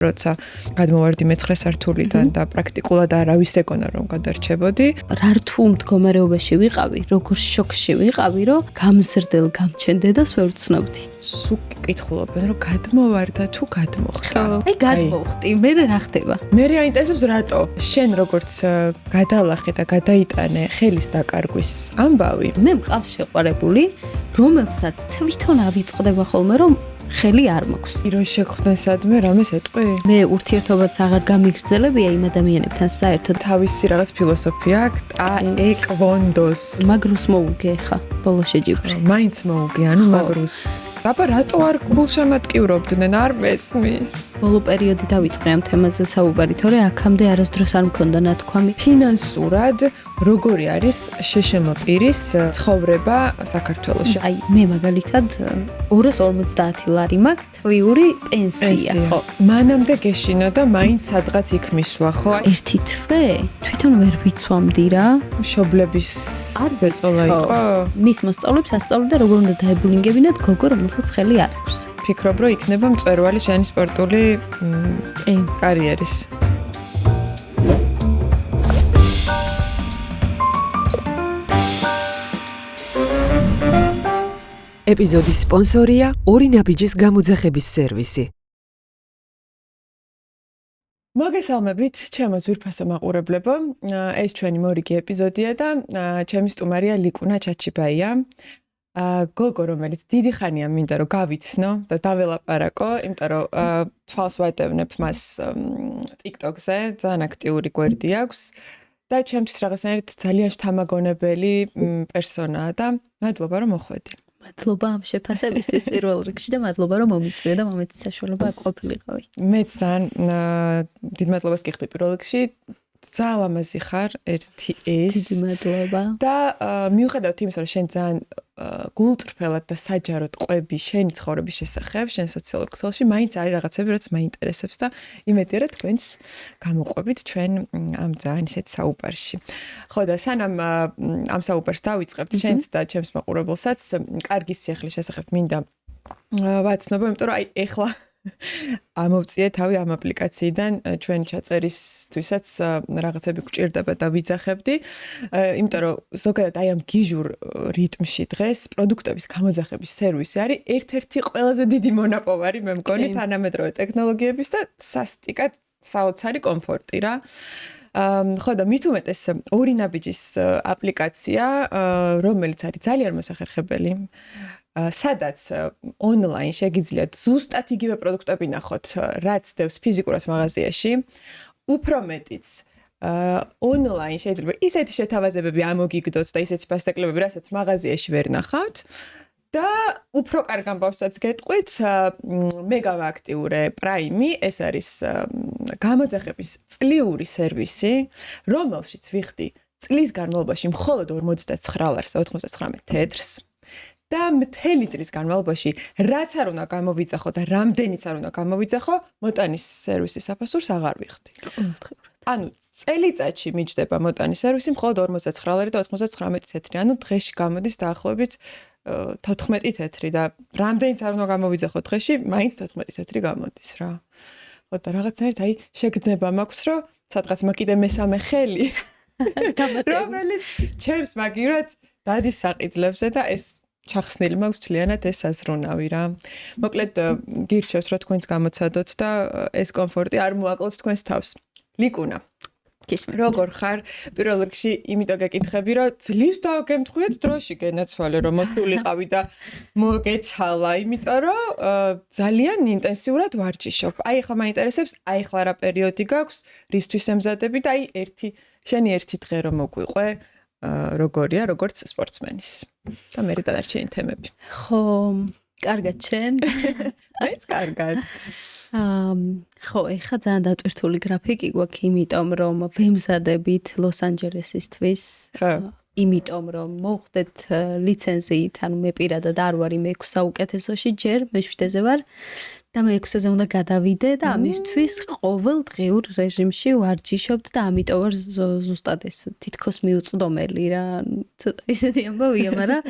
როცა გადმოვარდი მე-9 სართულიდან და პრაქტიკულად არავის ეგონა რომ გადარჩებოდი. რა რთულ მდგომარეობაში ვიყავი, როგორ შოკში ვიყავი, რომ გამზრდელ გამჩენდედას ვერ ვცნობდი. სულ კითხულობენ რომ გადმოვარდა თუ გადმოხდა. აი გადმოვხდი, მე რა ხდება? მე აინტერესებს რატო? შენ როგორც გადალახე და გადაიტანე ხელის დაკარგვის ამბავი. მე მყავს შეყვარებული, რომელსაც თვითონ ავიწყდება ხოლმე რომ ხელი არ მაქვს. ირო შეგხვდესადმე რამეს ეტყვი? მე ურთიერთობაც აღარ გამიგრძელებია იმ ადამიანებთან საერთოდ. თავისი რაღაც ფილოსოფია აქვს, ეკვონდოს. მაგრუს მოუგე ხა, ბოლო შეჯიბრე. მაინც მოუგე, ანუ მაგრუს. აბა რატო არ გულშემატკივრობდნენ, არ მესმის? ბოლო პერიოდი დავიწყე ამ თემაზე საუბარი, თორე აქამდე არასდროს არ მქონდა ნათქვამი. ფინანსურად როგორი არის შეშემო პირის ცხოვრება საქართველოში? აი, მე მაგალითად 250 ლარი მაქვს, თვიური პენსია, ხო. მანამდე გეშინო და მაინც სადღაც იქ მისვლა, ხო? ერთი თვე თვითონ ვერ ვიცვამდი რა. მშობლების ზეწოლა იყო? მის მოსწავლებს ასწავლიდა როგორ უნდა დაებულინგებინათ გოგო, რომელსაც ხელი არ აქვს. ფიქრობ, რომ იქნება მწვერვალი შენი სპორტული კარიერის. ეპიზოდის სპონსორია ორი ნაბიჯის გამოძახების სერვისი. მოგესალმებით, ჩემო ძვირფასო მაყურებლებო. ეს ჩვენი მორიგი ეპიზოდია და ჩემი სტუმარია ლიკუნა ჩაჩიბაია. გოგო, რომელიც დიდი ხანია მინდა რომ გავიცნო და დაველაპარაკო, იმიტომ რომ თვალს ვატევნებ მას TikTok-ზე, ძალიან აქტიური გვერდი აქვს და ჩემთვის რაღაცნაირად ძალიან შთამაგონებელი პერსონაა და მადლობა რომ მოხვედი. მადლობა ამ შეფასებისთვის პირველ რიგში და მადლობა რომ მომიწვია და მომეცი საშუალება აქ ყოფილიყავი. მეც ძალიან დიდ მადლობას გიხდი პირველ რიგში. ძალიან ლამაზი ხარ, ერთი ეს. დიდი მადლობა. და მიუხედავად იმისა, რომ შენ ძალიან გულწრფელად და საჯაროდ ყვები შენი ცხოვრების შესახებ, შენ სოციალურ ქსელში, მაინც არის რაღაცები, რაც მაინტერესებს და იმედია, რომ თქვენს გამოყვებით ჩვენ ამ ძალიან ისეთ საუბარში. ხო და სანამ ამ საუბარს დავიწყებთ, შენც და ჩემს მაყურებელსაც კარგი სიახლის შესახებ მინდა ვაცნობო, იმიტომ რომ აი ეხლა ამოვწიე თავი ამ აპლიკაციიდან ჩვენი ჩაწერისთვისაც რაღაცები გვჭირდება და ვიძახებდი, იმიტომ რომ ზოგადად აი ამ გიჟურ რიტმში დღეს პროდუქტების გამოძახების სერვისი არის ერთ-ერთი ყველაზე დიდი მონაპოვარი, მე მგონი, თანამედროვე ტექნოლოგიების და სასტიკად საოცარი კომფორტი რა. ხო და მით უმეტეს ორი ნაბიჯის აპლიკაცია, რომელიც არის ძალიან მოსახერხებელი. სადაც ონლაინ შეგიძლიათ ზუსტად იგივე პროდუქტები ნახოთ, რაც დევს ფიზიკურად მაღაზიაში, უფრო მეტიც ონლაინ შეიძლება ისეთი შეთავაზებები ამოგიგდოთ და ისეთი ფასტაკლებები, რასაც მაღაზიაში ვერ ნახავთ და უფრო კარგ ამბავსაც გეტყვით, მე გავააქტიურე Prime, ეს არის გამოძახების წლიური სერვისი, რომელშიც ვიხდი წლის განმავლობაში მხოლოდ 49 ლარს და 99 თეთრს. და მთელი წლის განმავლობაში რაც არ უნდა გამოვიძახო და რამდენიც არ უნდა გამოვიძახო, მოტანის სერვისის საფასურს აღარ ვიხდი. ანუ წელიწადში მიჯდება მოტანის სერვისი მხოლოდ 49 ლარი და 99 თეთრი. ანუ დღეში გამოდის დაახლოებით 14 თეთრი და რამდენიც არ უნდა გამოვიძახო დღეში, მაინც 14 თეთრი გამოდის რა. ხო და რაღაცნაირად აი შეგრძნება მაქვს, რომ სადღაც მაგ კიდე მესამე ხელი რომელიც ჩემს მაგივრად დადის საყიდლებზე და ეს ჩახსნილი მაქვს თლიანად ეს აზროვნავი რა. მოკლედ გირჩევთ რომ თქვენს გამოცადოთ და ეს კომფორტი არ მოაკლოთ თქვენს თავს. ლიკუნა, როგორ ხარ? პირველ რიგში იმიტომ გეკითხები, რომ ძლივს დავგემთხვიეთ დროში გენაცვალე, რომ მოსულიყავი და მოგეცალა, იმიტომ რომ ძალიან ინტენსიურად ვარჯიშობ. აი ახლა მაინტერესებს, აი ახლა რა პერიოდი გაქვს, რისთვის ემზადები და აი შენი ერთი დღე რომ მოგვიყვე, როგორია, როგორც სპორტსმენის. და მე დადარჩენი თემები. ხო, კარგად შენ? მეც კარგად. ხო, ეხლა ძალიან დატვირთული გრაფიკი გვაქვს, იმიტომ რომ ვემზადებით ლოს-ანჯელესისთვის. ხო. იმიტომ რომ მოვხდეთ ლიცენზიით, ანუ მე პირადად არ ვარ იმ 6 საუკეთესოში, ჯერ მე 7-ზე ვარ. და მე-6-ზე უნდა გადავიდე და ამისთვის ყოველ დღიურ რეჟიმში ვარჯიშობ და ამიტომ ვარ ზუსტად ეს თითქოს მიუწვდომელი რა. ცოტა ისეთი ამბავია, მაგრამ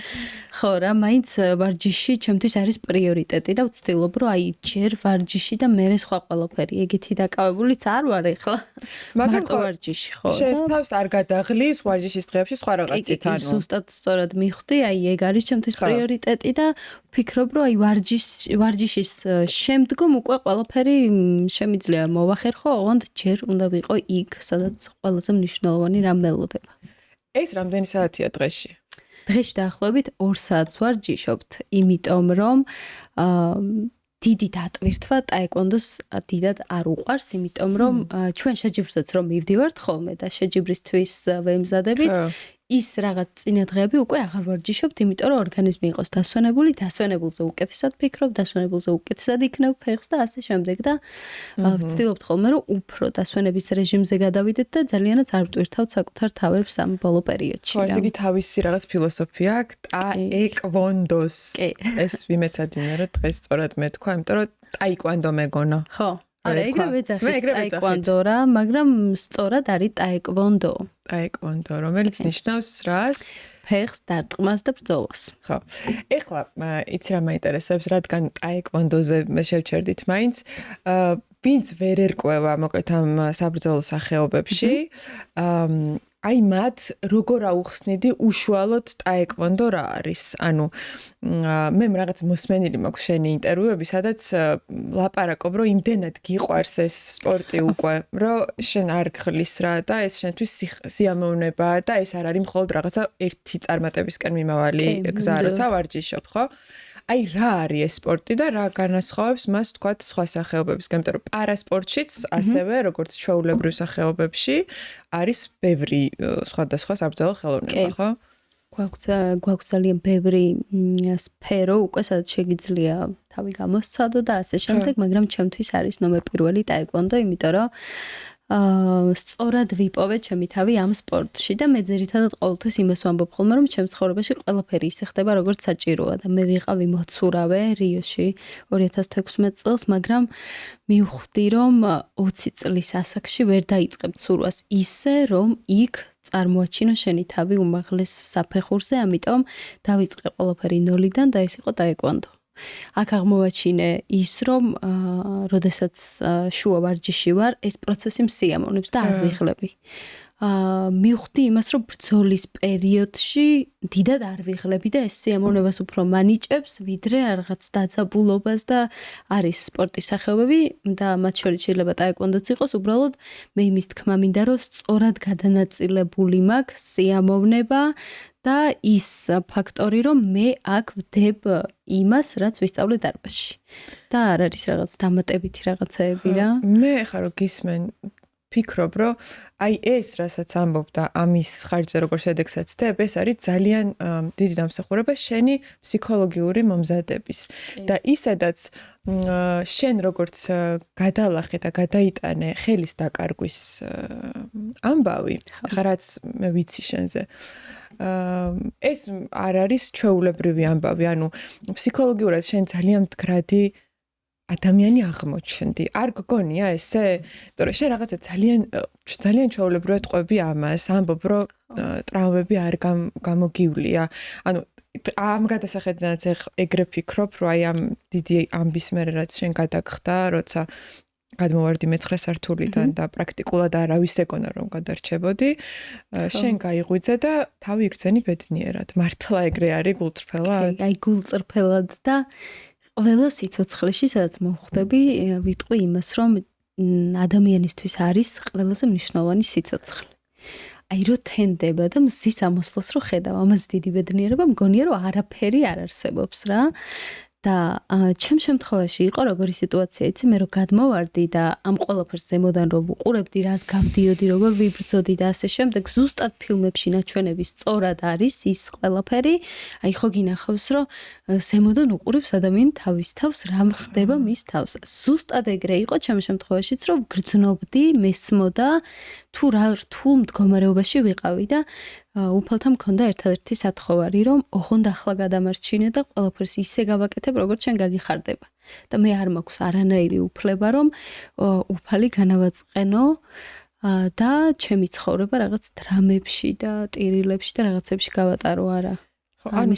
ხო რა, მაინც ვარჯიში ჩემთვის არის პრიორიტეტი და ვცდილობ რომ აი ჯერ ვარჯიში და მერე სხვა ყველაფერი. ეგეთი დაკავებულიც არ ვარ ეხლა. მარტო ვარჯიში ხო. შენს თავს არ გადაღლის ვარჯიშის დღეებში სხვა რაღაცით ანუ. ზუსტად სწორად მივხვდი, აი ეგ არის ჩემთვის პრიორიტეტი და ვფიქრობ რომ აი ვარჯიშის შემდგომ უკვე ყველაფერი შემიძლია მოვახერხო, ოღონდ ჯერ უნდა ვიყო იქ, სადაც ყველაზე მნიშვნელოვანი რამ ველოდება. ეს რამდენი საათია დღეში? დღეში დაახლოებით 2 საათს ვარჯიშობთ, იმიტომ რომ დიდი დატვირთვა ტაეკვონდოს დიდად არ უყვარს, იმიტომ რომ ჩვენ შეჯიბრსაც რომ მივდივართ ხოლმე და შეჯიბრისთვის ვემზადებით, ის რაღაც წინა დღეები უკვე აღარ ვარჯიშობთ, იმიტომ რომ ორგანიზმი იყოს დასვენებული, დასვენებულზე უკეთესად ვფიქრობ, დასვენებულზე უკეთესად იქნებ ფეხს და ასე შემდეგ და ვცდილობთ ხოლმე რომ უფრო დასვენების რეჟიმზე გადავიდეთ და ძალიანაც არ ვტვირთავთ საკუთარ თავებს ამ ბოლო პერიოდში. ხო, ესე იგი თავისი რაღაც ფილოსოფია აქვს ტაეკვონდოს. ეს ვიმეცადინე რომ დღეს სწორად მე თქვა, იმიტომ რომ ტაეკვონდო მეგონა. ხო. არა, ეგრევე ეძახით ტაეკვონდო რა, მაგრამ სწორად არის ტაეკვონდო. ტაეკვონდო, რომელიც ნიშნავს რას? ფეხს დარტყმას და ბრძოლას. ხო. ეხლა იცი რა მაინტერესებს, რადგან ტაეკვონდოზე შევჩერდით მაინც, ვინც ვერ ერკვევა მოკლედ ამ საბრძოლო სახეობებში, აი მათ როგორ აუხსნიდი უშუალოდ ტაეკვონდო რა არის? ანუ მე რაღაც მოსმენილი მაქვს შენი ინტერვიუები, სადაც ლაპარაკობ, რომ იმდენად გიყვარს ეს სპორტი უკვე, რომ შენ არ გხლის რა და ეს შენთვის სიამოვნებაა და ეს არ არის მხოლოდ რაღაცა ერთი წარმატებისკენ მიმავალი გზა, როცა ვარჯიშობ, ხო? აი რა არის ეს სპორტი და რა განასხვავებს მას თქვათ სხვა სახეობებისგან, იმიტომ რომ პარასპორტშიც ასევე როგორც ჩვეულებრივ სახეობებში არის ბევრი სხვადასხვა საბრძოლო ხელოვნება, ხო? გვაქვს ძალიან ბევრი სფერო უკვე სადაც შეგიძლია თავი გამოსცადო და ასე შემდეგ, მაგრამ ჩემთვის არის ნომერ პირველი ტაეკვონდო, იმიტომ რომ სწორად ვიპოვე ჩემი თავი ამ სპორტში და მე ძირითადად ყოველთვის იმას ვამბობ ხოლმე, რომ ჩემს ცხოვრებაში ყველაფერი ისე ხდება, როგორც საჭიროა და მე ვიყავი მოცურავე რიოში 2016 წელს, მაგრამ მივხვდი, რომ 20 წლის ასაკში ვერ დაიწყებ ცურვას ისე, რომ იქ წარმოაჩინო შენი თავი უმაღლეს საფეხურზე, ამიტომ დავიწყე ყველაფერი ნოლიდან და ეს იყო ტაეკვონდო. აქ აღმოვაჩინე ის, რომ როდესაც შუა ვარჯიში ვარ, ეს პროცესი მსიამოვნებს და არ ვიღლები. მივხვდი იმას, რომ ბრძოლის პერიოდში დიდად არ ვიღლები და ეს სიამოვნებას უფრო მანიჭებს, ვიდრე რაღაც დაძაბულობას და არის სპორტის სახეობები და მათ შორის შეიძლება ტაეკვონდოც იყოს, უბრალოდ მე იმის თქმა მინდა, რომ სწორად გადანაწილებული მაქვს სიამოვნება და ის ფაქტორი, რომ მე აქ ვდებ იმას, რაც ვისწავლე დარბაზში. და არ არის რაღაც დამატებითი რაღაცეები რა. მე ხა რო გისმენ ფიქრობ, რომ აი ეს, რასაც ამბობ და ამის ხარჯზე როგორ შედეგსაც დებ, ეს არის ძალიან დიდი დამსახურება შენი ფსიქოლოგიური მომზადების. და ისედაც შენ როგორც გადალახე და გადაიტანე ხელის დაკარგვის ამბავი, ხა რაც მე ვიცი შენზე. ეს არ არის ჩვეულებრივი ამბავი, ანუ ფსიქოლოგიურად შენ ძალიან მდგრადი ადამიანი აღმოჩნდი. არ გგონია ესე? იმიტომ რომ შენ რაღაცა ძალიან ჩვეულებრივად ყვები ამას, ამბობ, რომ ტრავმები არ გამოგივლია. ანუ ამ გადასახედნაც ეგრე ფიქრობ, რომ აი ამ დიდი ამბის მერე რაც შენ გადაგხდა, როცა გადმოვარდი მე-9 სართულიდან და პრაქტიკულად არავის ეგონა რომ გადარჩებოდი, შენ გაიღვიძე და თავი იგრძენი ბედნიერად. მართლა ეგრე არის გულწრფელად? აი გულწრფელად და ყველა სიცოცხლეში, სადაც მოვხვდები, ვიტყვი იმას, რომ ადამიანისთვის არის ყველაზე მნიშვნელოვანი სიცოცხლე. აი რო თენდება და მზის ამოსვლას რო ხედავ, ამას დიდი ბედნიერება მგონია, რომ არაფერი არ არსებობს რა. და ჩემ შემთხვევაში იყო როგორი სიტუაცია, იცი, მე რო გადმოვარდი და ამ ყველაფერს ზემოდან რო ვუყურებდი, რას გავდიოდი, როგორ ვიბრძოდი და ასე შემდეგ, ზუსტად ფილმებში ნაჩვენები სწორად არის ის ყველაფერი. აი ხო გინახავს, რომ ზემოდან უყურებს ადამიანი თავის თავს, რა ხდება მის თავს. ზუსტად ეგრე იყო ჩემ შემთხვევაშიც, რომ გრძნობდი, მესმოდა თუ რა რთულ მდგომარეობაში ვიყავი და უფალთან მქონდა ერთადერთი სათხოვარი, რომ ოღონდ ახლა გადამარჩინე და ყველაფერს ისე გავაკეთებ, როგორც შენ გაგიხარდება. და მე არ მაქვს არანაირი უფლება, რომ უფალი განავაწყენო და ჩემი ცხოვრება რაღაც დრამებში და ტირილებში და რაღაცებში გავატარო არა. ანუ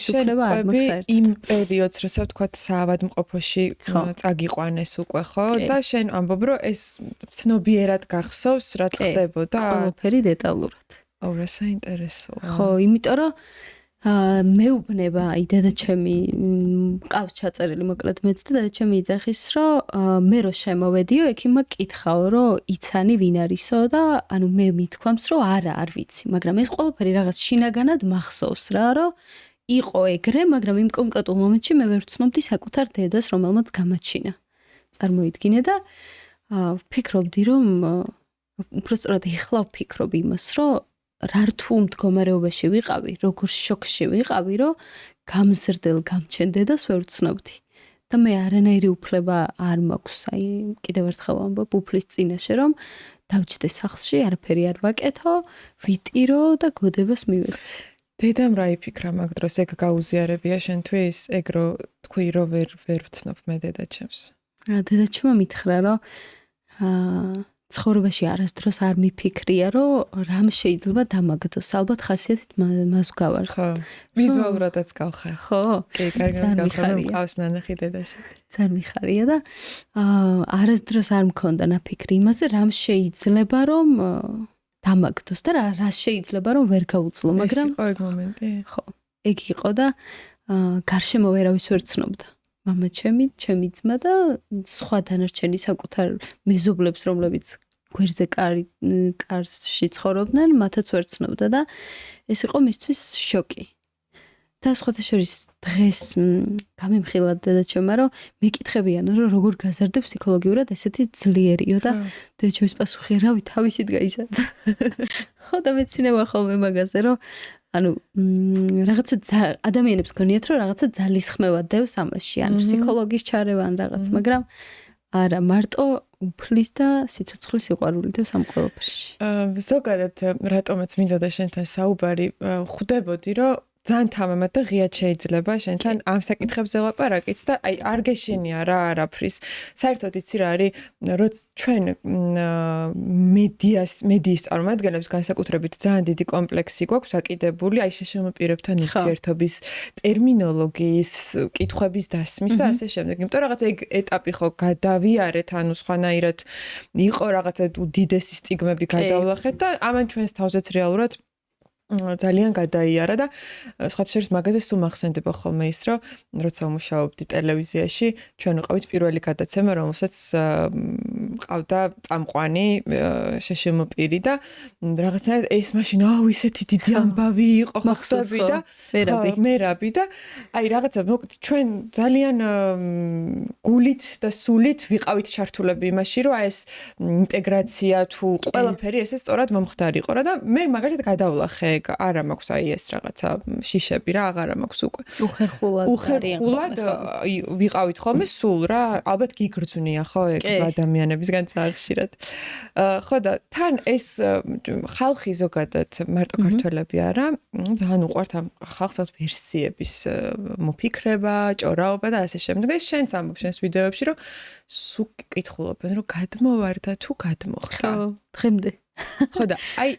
იმ პერიოდს, როცა ვთქვათ, საავადმყოფოში წაგიყვანეს უკვე, ხო? და შენ ამბობ, რომ ეს ცნობიერად გახსოვს, რაც ხდებოდა? ყველაფერი დეტალურად. რა საინტერესოა. ხო, იმიტომ რომ მეუბნება აი დედაჩემი მყავს ჩაწერილი მოკლედ მეც და დედაჩემი იძახის რომ მე რო შემოვედიო იქ იმა კითხაო რომ იცანი ვინ არისო და ანუ მე მithქვამს რომ არა არ ვიცი მაგრამ ეს ყველაფერი რაღაც შინაგანად მახსოვს რა რომ იყო ეგრე მაგრამ იმ კონკრეტულ მომენტში მე ვერ ვცნობდი საკუთარ დედას რომელმაც გამაჩინა წარმოიდგინე და ვფიქრობდი რომ უბრალოდ ეხლა ვფიქრობ იმას რომ რა რთულ მდგომარეობაში ვიყავი, როგორ შოკში ვიყავი, რომ გამზრდელ გამჩენ დედას ვერ ვცნობდი. და მე არანაირი უფლება არ მაქვს, აი კიდევ ერთხელ ვამბობ უფლის წინაშე, რომ დავჭდე სახლში, არაფერი არ ვაკეთო, ვიტირო და გოდებას მივეცი. დედამ რა იფიქრა მაგ დროს ეგ გაუზიარებია შენთვის, ეგ რო თქვი რომ ვერ ვცნობ მე დედაჩემს. დედაჩემმა მითხრა რომ ცხოვრებაში არასდროს არ მიფიქრია, რომ რამ შეიძლება დამაგდოს. ალბათ ხასიათით მას გავარ. ხო. ვიზუალურადაც გავხარ. ხო. კი, კარგად გავხარ, მყავს ნანახი დედაში. ძალიან მიხარია და არასდროს არ მქონდა ნაფიქრი იმაზე, რამ შეიძლება რომ დამაგდოს და რა შეიძლება რომ ვერ გაუძლო, მაგრამ ეს იყო ეგ მომენტი. ხო. ეგ იყო და გარშემო ვერავის ვერ ცნობდა. მამა ჩემი, ჩემი ძმა და სხვა დანარჩენი საკუთარ მეზობლებს, რომლებიც გვერდზე კარში ცხოვრობდნენ, მათაც ვერ ცნობდა და ეს იყო მისთვის შოკი. და სხვათა შორის დღეს გამიმხილა დედაჩემმა, რომ მეკითხებიან, რომ როგორ გაზარდე ფსიქოლოგიურად ესეთი ძლიერიო და დედაჩემის პასუხი რავი თავისით გაიზარდა. ხო და მეცინებია ხოლმე მაგაზე, რომ ანუ რაღაცა ადამიანებს გონიათ რომ რაღაცა ძალისხმევა დევს ამაში, ან ფსიქოლოგის ჩარევა ან რაღაც, მაგრამ არა, მარტო უფლის და სიცოცხლის სიყვარული დევს ამ ყველაფერში. ზოგადად რატომაც მინდოდა შენთან საუბარი, ხვდებოდი რომ ძალიან თამამად და ღიად შეიძლება შენთან ამ საკითხებზე ლაპარაკიც და აი არ გეშინია რა არაფრის. საერთოდ იცი რა არის, როც ჩვენ მედიის წარმომადგენლებს განსაკუთრებით ძალიან დიდი კომპლექსი გვაქვს აკიდებული აი შეშემოპირებთან ურთიერთობის ტერმინოლოგიის, კითხვების დასმის და ასე შემდეგ. იმიტომ რომ რაღაცა ეგ ეტაპი ხო გადავიარეთ, ანუ სხვანაირად იყო რაღაცა უდიდესი სტიგმები გადავლახეთ და ამან ჩვენს თავზეც რეალურად ძალიან გადაიარა და სხვა შორის მაგაზე სულ მახსენდება ხოლმე ის რომ როცა ვმუშაობდი ტელევიზიაში ჩვენ ვიყავით პირველი გადაცემა რომელსაც ყავდა წამყვანი შეშემოპირი და რაღაცნაირად ეს მაშინ აუ ისეთი დიდი ამბავი იყო ხახსოვი და მერაბი და აი რაღაცა ჩვენ ძალიან გულით და სულით ვიყავით ჩართულები იმაში რომ აი ეს ინტეგრაცია თუ ყველაფერი ესე სწორად მომხდარიყო რა და მე მაგალითად გადავლახე არა მაქვს აი ეს რაღაცა შიშები რა აღარა მაქვს უკვე უხერხულად ვიყავით ხოლმე სულ რა ალბათ გიგრძვნია ხო ეგ ადამიანებისგან წაღშირად ხო და თან ეს ხალხი ზოგადად მარტო ქართველები არა ძალიან უყვართ ამ ხალხს ვერსიების მოფიქრება ჭორაობა და ასე შემდეგ ეს შენც ამბობ შენს ვიდეოებში რომ სულ კითხულობენ რომ გადმოვარდა თუ გადმოხდა დღემდე ხო და აი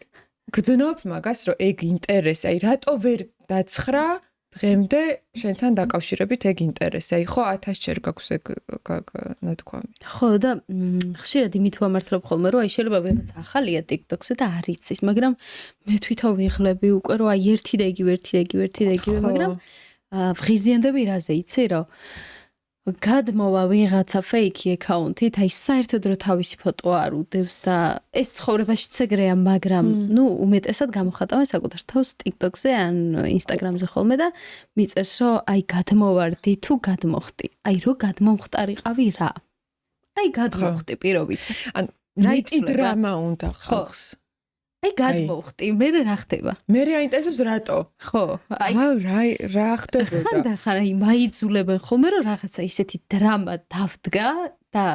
გრძნობ მაგას რომ ეგ ინტერესი აი რატო ვერ დაცხრა დღემდე შენთან დაკავშირებით ეგ ინტერესი აი ხო 1000 ჯერ გაქვს ეგ ნათქვამი ხო და ხშირად იმით ვამართლებ ხოლმე რომ აი შეიძლება ვიღაც ახალია TikTok-ზე და არ იცის მაგრამ მე თვითონ ვიღლები უკვე რომ აი ერთი და იგივე მაგრამ ვღიზიანდები რაზე იცი რომ გადმოვა ვიღაცა ფეიქი აკაუნტით, აი საერთოდ რო თავისი ფოტო არ უდევს და ეს ცხოვრებაშიც ეგრეა, მაგრამ ნუ უმეტესად გამოხატავენ საკუთარ თავს TikTok-ზე ან Instagram-ზე ხოლმე და მიწერს რომ აი გადმოვარდი თუ გადმოხდი. აი რო გადმომხტარიყავი რა. აი გადმოხდი პირობით. ან რაიტი დრამა უნდა ხალხს. აი გადმოვხდი, მე რა ხდება? მე აინტერესებს რატო? ხო, აი რა ხდებოდა? ხან აი მაიძულებენ ხოლმე რომ რაღაცა ისეთი დრამა დავდგა და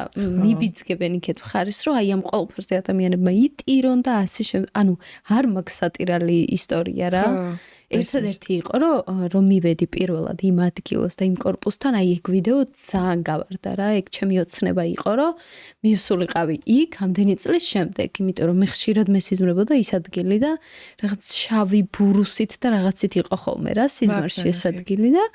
მიბიძგებენ იქეთ ხარის რომ აი ამ ყველაფერზე ადამიანებმა იტირონ და ასე ანუ არ მაქვს სატირალი ისტორია რა ერთადერთი იყო რომ მივედი პირველად იმ ადგილას და იმ корпуსთან აი ეგ ვიდეო ძალიან გავარდა რა ეგ ჩემი ოცნება იყო რომ მივსულიყავი იქ ამდენი წლის შემდეგ იმიტომ რომ მე ხშირად მესიზმრებოდა ის ადგილი და რაღაც შავი ბურუსით და რაღაცით იყო ხოლმე რა სიზმარში ეს ადგილი და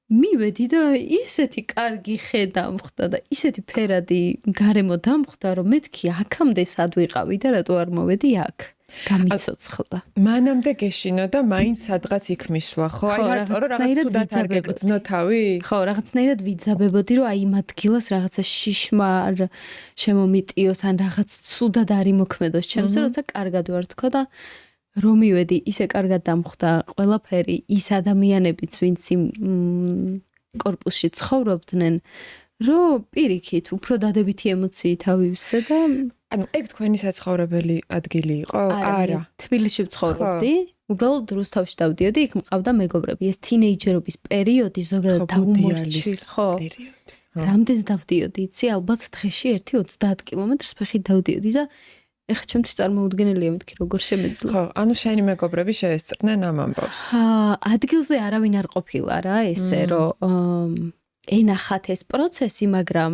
მივედი და ისეთი კარგი ხე დამხვდა და ისეთი ფერადი გარემო დამხვდა რომ მეთქი აქამდე სად ვიყავი და რატო არ მოვედი აქ გამიცოცხლდა მანამდე გეშინო და მაინც სადღაც იქ მისვლა ხო აი რატო რაღაც სუდად არ გეგრძნო თავი ხო რაღაცნაირად ვიძაბებოდი რომ აი იმ ადგილას რაღაცა შიშმა არ შემომიტიოს ან რაღაც სუდად არ იმოქმედოს ჩემზე როცა კარგად ვარ თქო და რომ მივედი ისე კარგად დამხვდა ყველაფერი ის ადამიანებიც ვინც იმ корпуსში ცხოვრობდნენ რომ პირიქით უფრო დადებითი ემოციით ავივსე და ანუ ეგ თქვენი საცხოვრებელი ადგილი იყო? არა. თბილისში ვცხოვრობდი. უბრალოდ რუსთავში დავდიოდი, იქ მყავდა მეგობრები. ეს თინეიჯერობის პერიოდი ზოგადად დაუმორჩილი, ხო? პერიოდი. რამდენს დავდიოდი, იცი, ალბათ დღეში 1-30 კილომეტრს ფეხით დავდიოდი და ეხლა ჩემთვის წარმოუდგენელია მეთქი როგორ შემეძლო. ხო, ანუ შენი მეგობრები შეესწრნენ ამ ამბავს. ადგილზე არავინ არ ყოფილა რა, ესე რომ ენახათ ეს პროცესი, მაგრამ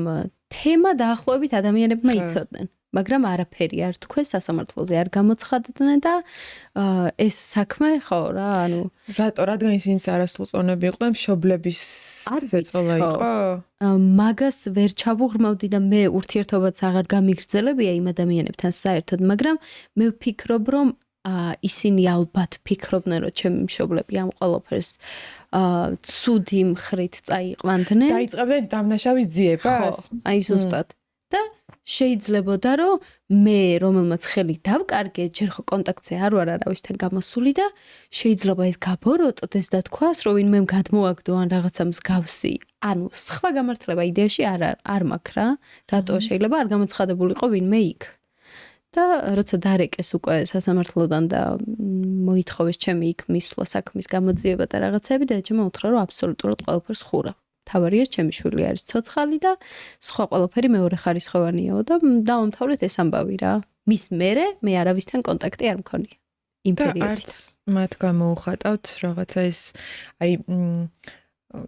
თემა დაახლოებით ადამიანებმა იცოდნენ. მაგრამ არაფერი არ თქვეს სასამართლოზე არ გამოცხადდნენ და ეს საქმე ხო რა ანუ რატო რადგან ისინიც არასრულწლოვნები იყვნენ მშობლების ზეწოლა იყო მაგას ვერ ჩავუღრმავდი და მე ურთიერთობაც აღარ გამიგრძელებია იმ ადამიანებთან საერთოდ მაგრამ მე ვფიქრობ რომ ისინი ალბათ ფიქრობდნენ რომ ჩემი მშობლები ამ ყველაფერს ცუდი მხრით წაიყვანდნენ დაიწყებდნენ დამნაშავის ძიებას აი ზუსტად და შეიძლებოდა რომ მე რომელმაც ხელი დავკარგე ჯერ ხო კონტაქტზე არ ვარ არავისთან გამოსული და შეიძლება ეს გაბოროტდეს და თქვას რომ ვინმე გადმოაგდო ან რაღაცა მსგავსი ანუ სხვა გამართლება იდეაში არ მაქვს რა რატო შეიძლება არ გამოცხადებულიყო ვინმე იქ და როცა დარეკეს უკვე სასამართლოდან და მოითხოვეს ჩემი იქ მისვლა საქმის გამოძიება და რაღაცები და ეჯმა უთხრა რომ აბსოლუტურად ყველაფერს ხურა თავარია ჩემი შვილი არის ცოცხალი და სხვა ყველაფერი მეორე ხარისხოვანიაო და დავამთავრეთ ეს ამბავი რა. მის მერე მე არავისთან კონტაქტი არ მქონია. იმ პერიოდში. არც მათ გამოუხატავთ რაღაცა ეს აი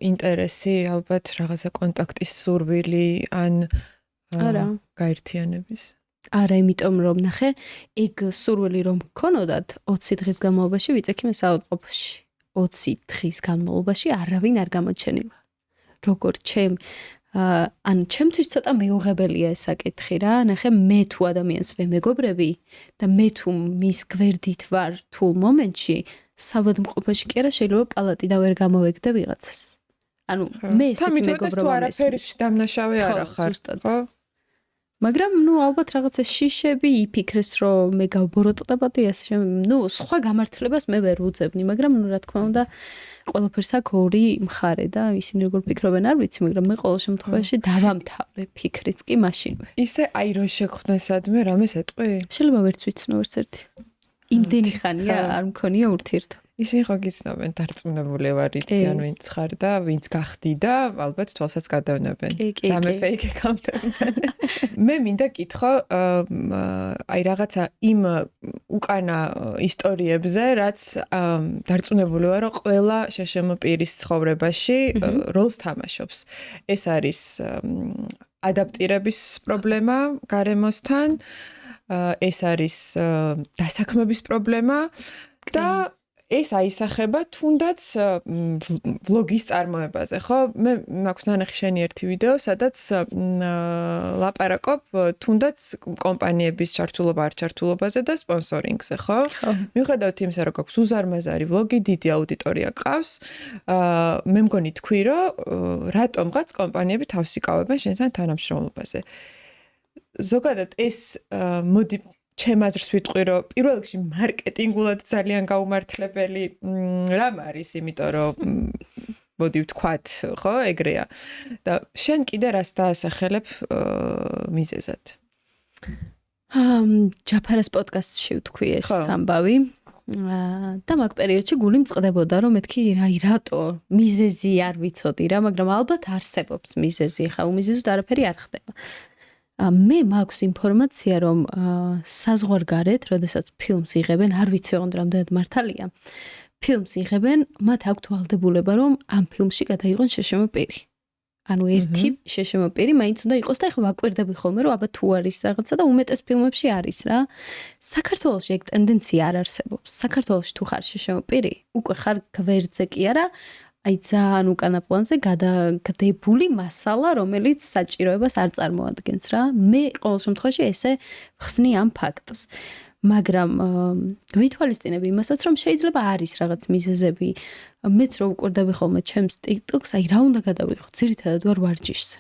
ინტერესი ალბათ რაღაცა კონტაქტის სურვილი ან არა გაერთიანების. არა, იმიტომ რომ ნახე, ეგ სურვილი რომ მქონოდათ 20 დღის განმავლობაში ვიწექი მე საავადმყოფოში. 20 დღის განმავლობაში არავინ არ გამოჩენილა. როგორ ან ჩემთვის ცოტა მეუღებელია ეს საკითხი რა. ნახე, მე თუ ადამიანს ვემეგობრები და მე თუ მის გვერდით ვარ თულ მომენტში, საავადმყოფოში კი არა შეიძლება პალატი და ვერ გამოვეგდე ვიღაცას. ანუ მე ესეთი მეგობრობა არაფერი დამნაშავე არ ახარ, ხო? მაგრამ ნუ ალბათ რაღაცა შიშები იფიქრეს რომ მე გავბოროტდებოდი ასე სხვა გამართლებას მე ვერ უძებნი მაგრამ ნუ რა თქმა უნდა ყველაფერს აქვს ორი მხარე და ისინი როგორ ფიქრობენ არ ვიცი მაგრამ მე ყოველ შემთხვევაში დავამთავრე ფიქრიც კი მაშინვე ისე აი რო შეგხვდნესადმე რამეს ეტყვი შეიძლება ვერც ვიცნო ვერც ერთი იმდენი ხანია არ მქონია ურთიერთობა ისინი ხო გიცნობენ დარწმუნებული ვარ იცი ან ვინც ხარ და ვინც გახდი და ალბათ თვალსაც გადავნებენ რამე ფეიქ აკაუნტებიდან მე მინდა კითხო აი რაღაცა იმ უკანა ისტორიებზე რაც დარწმუნებული ვარ რომ ყველა შშმ პირის ცხოვრებაში როლს თამაშობს ეს არის ადაპტირების პრობლემა გარემოსთან ეს არის დასაქმების პრობლემა და ეს აისახება თუნდაც ვლოგის წარმოებაზე, ხო? მე მაქვს ნანახი შენი ერთი ვიდეო, სადაც ლაპარაკობ თუნდაც კომპანიების ჩართულობა არ ჩართულობაზე და სპონსორინგზე, ხო? მიუხედავად იმისა, რომ გვაქვს უზარმაზარი ვლოგი, დიდი აუდიტორია ყავს, მე მგონი თქვი, რომ რატომღაც კომპანიები თავს იკავებენ შენთან თანამშრომლობაზე. ზოგადად ეს მოდი ჩემ აზრს ვიტყვი, რომ პირველ რიგში მარკეტინგულად ძალიან გაუმართლებელი რამ არის, იმიტომ რომ მოდი ვთქვათ, ხო, ეგრეა. და შენ კიდე რას დაასახელებ მიზეზად? ჯაფარას პოდკასტში ვთქვი ეს ამბავი. და მაგ პერიოდში გული მწყდებოდა, რომ მეთქი რატო მიზეზი არ ვიცოდი რა, მაგრამ ალბათ არსებობს მიზეზი, ხა უმიზეზოდ არაფერი არ ხდება. მე მაქვს ინფორმაცია, რომ საზღვარგარეთ, როდესაც ფილმს იღებენ, არ ვიცი ოღონდ რამდენად მართალია. ფილმს იღებენ, მათ აქვთ ვალდებულება, რომ ამ ფილმში გადაიღონ შეშმო პირი. ანუ ერთი შეშმო პირი მაინც უნდა იყოს და ეხლა ვაკვირდები ხოლმე, რომ აბა თუ არის რაღაცა და უმეტეს ფილმებში არის რა. საქართველოში ეგ ტენდენცია არ არსებობს. საქართველოში თუ ხარ შეშმო პირი, უკვე ხარ გვერდზე კი არა, აი ძალიან უკანა პლანზე გადაგდებული მასალა, რომელიც საჭიროებას არ წარმოადგენს რა. მე ყოველ შემთხვევაში ესე ხსნი ამ ფაქტს. მაგრამ ვითვალისწინები იმასაც, რომ შეიძლება არის რაღაც მიზეზები. მეც რო ვკვირდები ხოლმე ჩემს TikTok-ს, აი რა უნდა გადავიღო, ძირითადად ვარ ვარჯიშზე.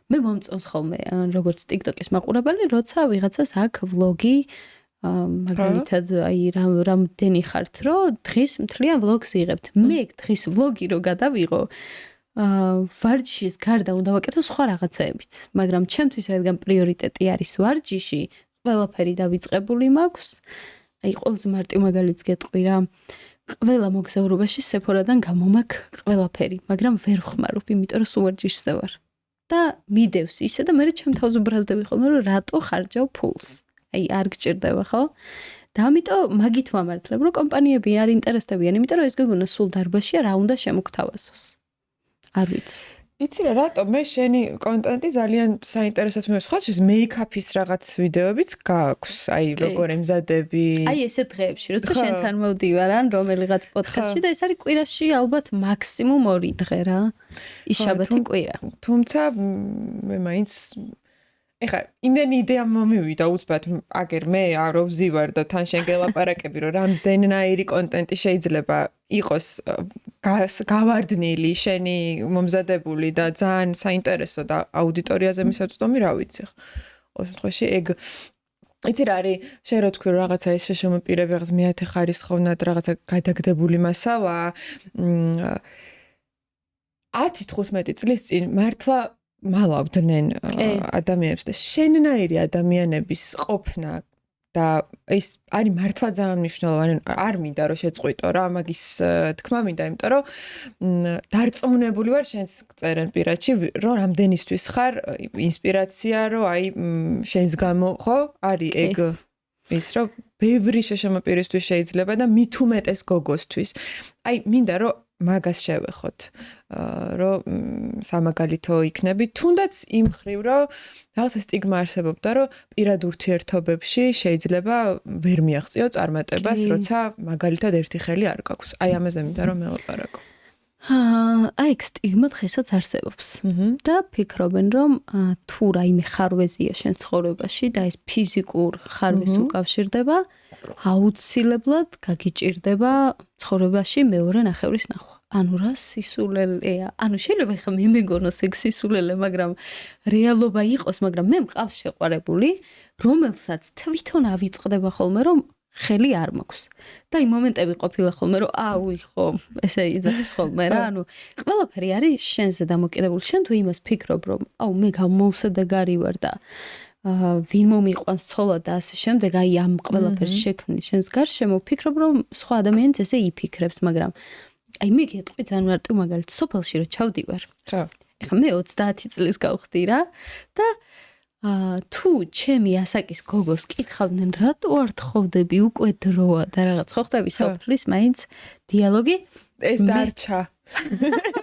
მე მომწონს ხოლმე როგორც TikTok-ის მაყურებელი, როცა ვიღაცას აქვს ვლოგი, მაგალითად აი რამდენი ხართ, რომ დღის მთლიან ვლოგს იღებთ. მე დღის ვლოგი რო გადავიღო, ვარჯიშის გარდა უნდა ვაკეთო სხვა რაღაცეებიც. მაგრამ ჩემთვის რადგან პრიორიტეტი არის ვარჯიში, ყველაფერი დავიწყებული მაქვს. აი ყველაზე მარტივ მაგალითს გეტყვი რა. ყველა მოგზაურობაში Sephora-დან გამომაქ ყველაფერი, მაგრამ ვერ ვხმარობ, იმიტომ რომ სულ ვარჯიშზე ვარ. და მიდევს ისე და მე ჩემ თავზე ბრაზდები ხოლმე, რომ რატო ხარჯავ ფულს. აი არ გჭირდება, ხო? და ამიტომ მაგით ვამართლებ, რომ კომპანიები არ ინტერესდებიან, იმიტომ რომ ეს გეგონა სულ დარბაზშია, რა უნდა შემოგთავაზოს. არ ვიცი. იცი რა, რატო მე შენი კონტენტი ძალიან საინტერესოდ მევსხოთ, ეს მეიქაპის რაღაც ვიდეოებიც გააქვს, აი როგორ ემზადები. აი ესე დღეებში, როცა შენთან მოვდივარ ან რომელიღაც პოდკასტში და ეს არის კვირაში ალბათ მაქსიმუმ 2 დღე რა. ის შაბათი კვირა. თუმცა მე მაინც ეხა იმდენი იდეა მომივიდა უცბად აგერ მე არ ვზივარ და თან შენ გელაპარაკები რომ რამდენნაირი კონტენტი შეიძლება იყოს გავარდნილი შენი მომზადებული და ძალიან საინტერესო და აუდიტორიაზე მისაწვდომი რა ვიცი ხო ყოველ შემთხვევაში ეგ იცი რა არის შენ რო თქვი რომ რაღაცა ეს შემოპირები რაღაც მეათე ხარისხოვნად რაღაცა გადაგდებული მასალა 10-15 წლის წინ მართლა მალავდნენ ადამიანებს და შენნაირი ადამიანების ყოფნა და ეს არის მართლა ძალიან მნიშვნელოვანი არ მინდა რომ შეწყვიტო რა მაგის თქმა მინდა იმიტომ რომ დარწმუნებული ვარ შენს წერენ პირადში რომ რამდენისთვის ხარ ინსპირაცია რომ აი შენს გამო ხო არის ეგ ის რომ ბევრი შეშმოპირისთვის შეიძლება და მით უმეტეს გოგოსთვის აი მინდა რომ მაგას შევეხოთ რომ სამაგალითო იქნები თუნდაც იმ ხრივ რომ რაღაცა სტიგმა არსებობდა რომ პირად ურთიერთობებში შეიძლება ვერ მიაღწიო წარმატებას როცა მაგალითად ერთი ხელი არ გაქვს აი ამაზე მინდა რომ მელაპარაკო აი ეგ სტიგმა დღესაც არსებობს და ფიქრობენ რომ თუ რაიმე ხარვეზია შენ ცხოვრებაში და ეს ფიზიკურ ხარვეზს უკავშირდება აუცილებლად გაგიჭირდება ცხოვრებაში მეორე ნახევრის ნახვა ანუ რა სისულელეა ანუ შეიძლება ხა მე მეგონოს ეგ სისულელე მაგრამ რეალობა იყოს მაგრამ მე მყავს შეყვარებული რომელსაც თვითონ ავიწყდება ხოლმე რომ ხელი არ მაქვს და იმ მომენტები ყოფილა ხოლმე რომ აუი ხო ესე იძახის ხოლმე რა ანუ ყველაფერი არის შენზე დამოკიდებული შენ თუ იმას ფიქრობ რომ აუ მე გამოვსადეგარი ვარ და ვინ მომიყვანს ცოლად და ასე შემდეგ აი ამ ყველაფერს შექმნის შენს გარშემო ფიქრობ რომ სხვა ადამიანიც ესე იფიქრებს მაგრამ აი მე გეტყვი ძალიან მარტივ მაგალითს სოფელში რომ ჩავდივარ ხო ეხლა მე 30 წლის გავხდი რა და თუ ჩემი ასაკის გოგოს კითხავდნენ რატო არ თხოვდები უკვე დროა და რაღაც ხო ხდები სოფლის მაინც დიალოგი ეს დარჩა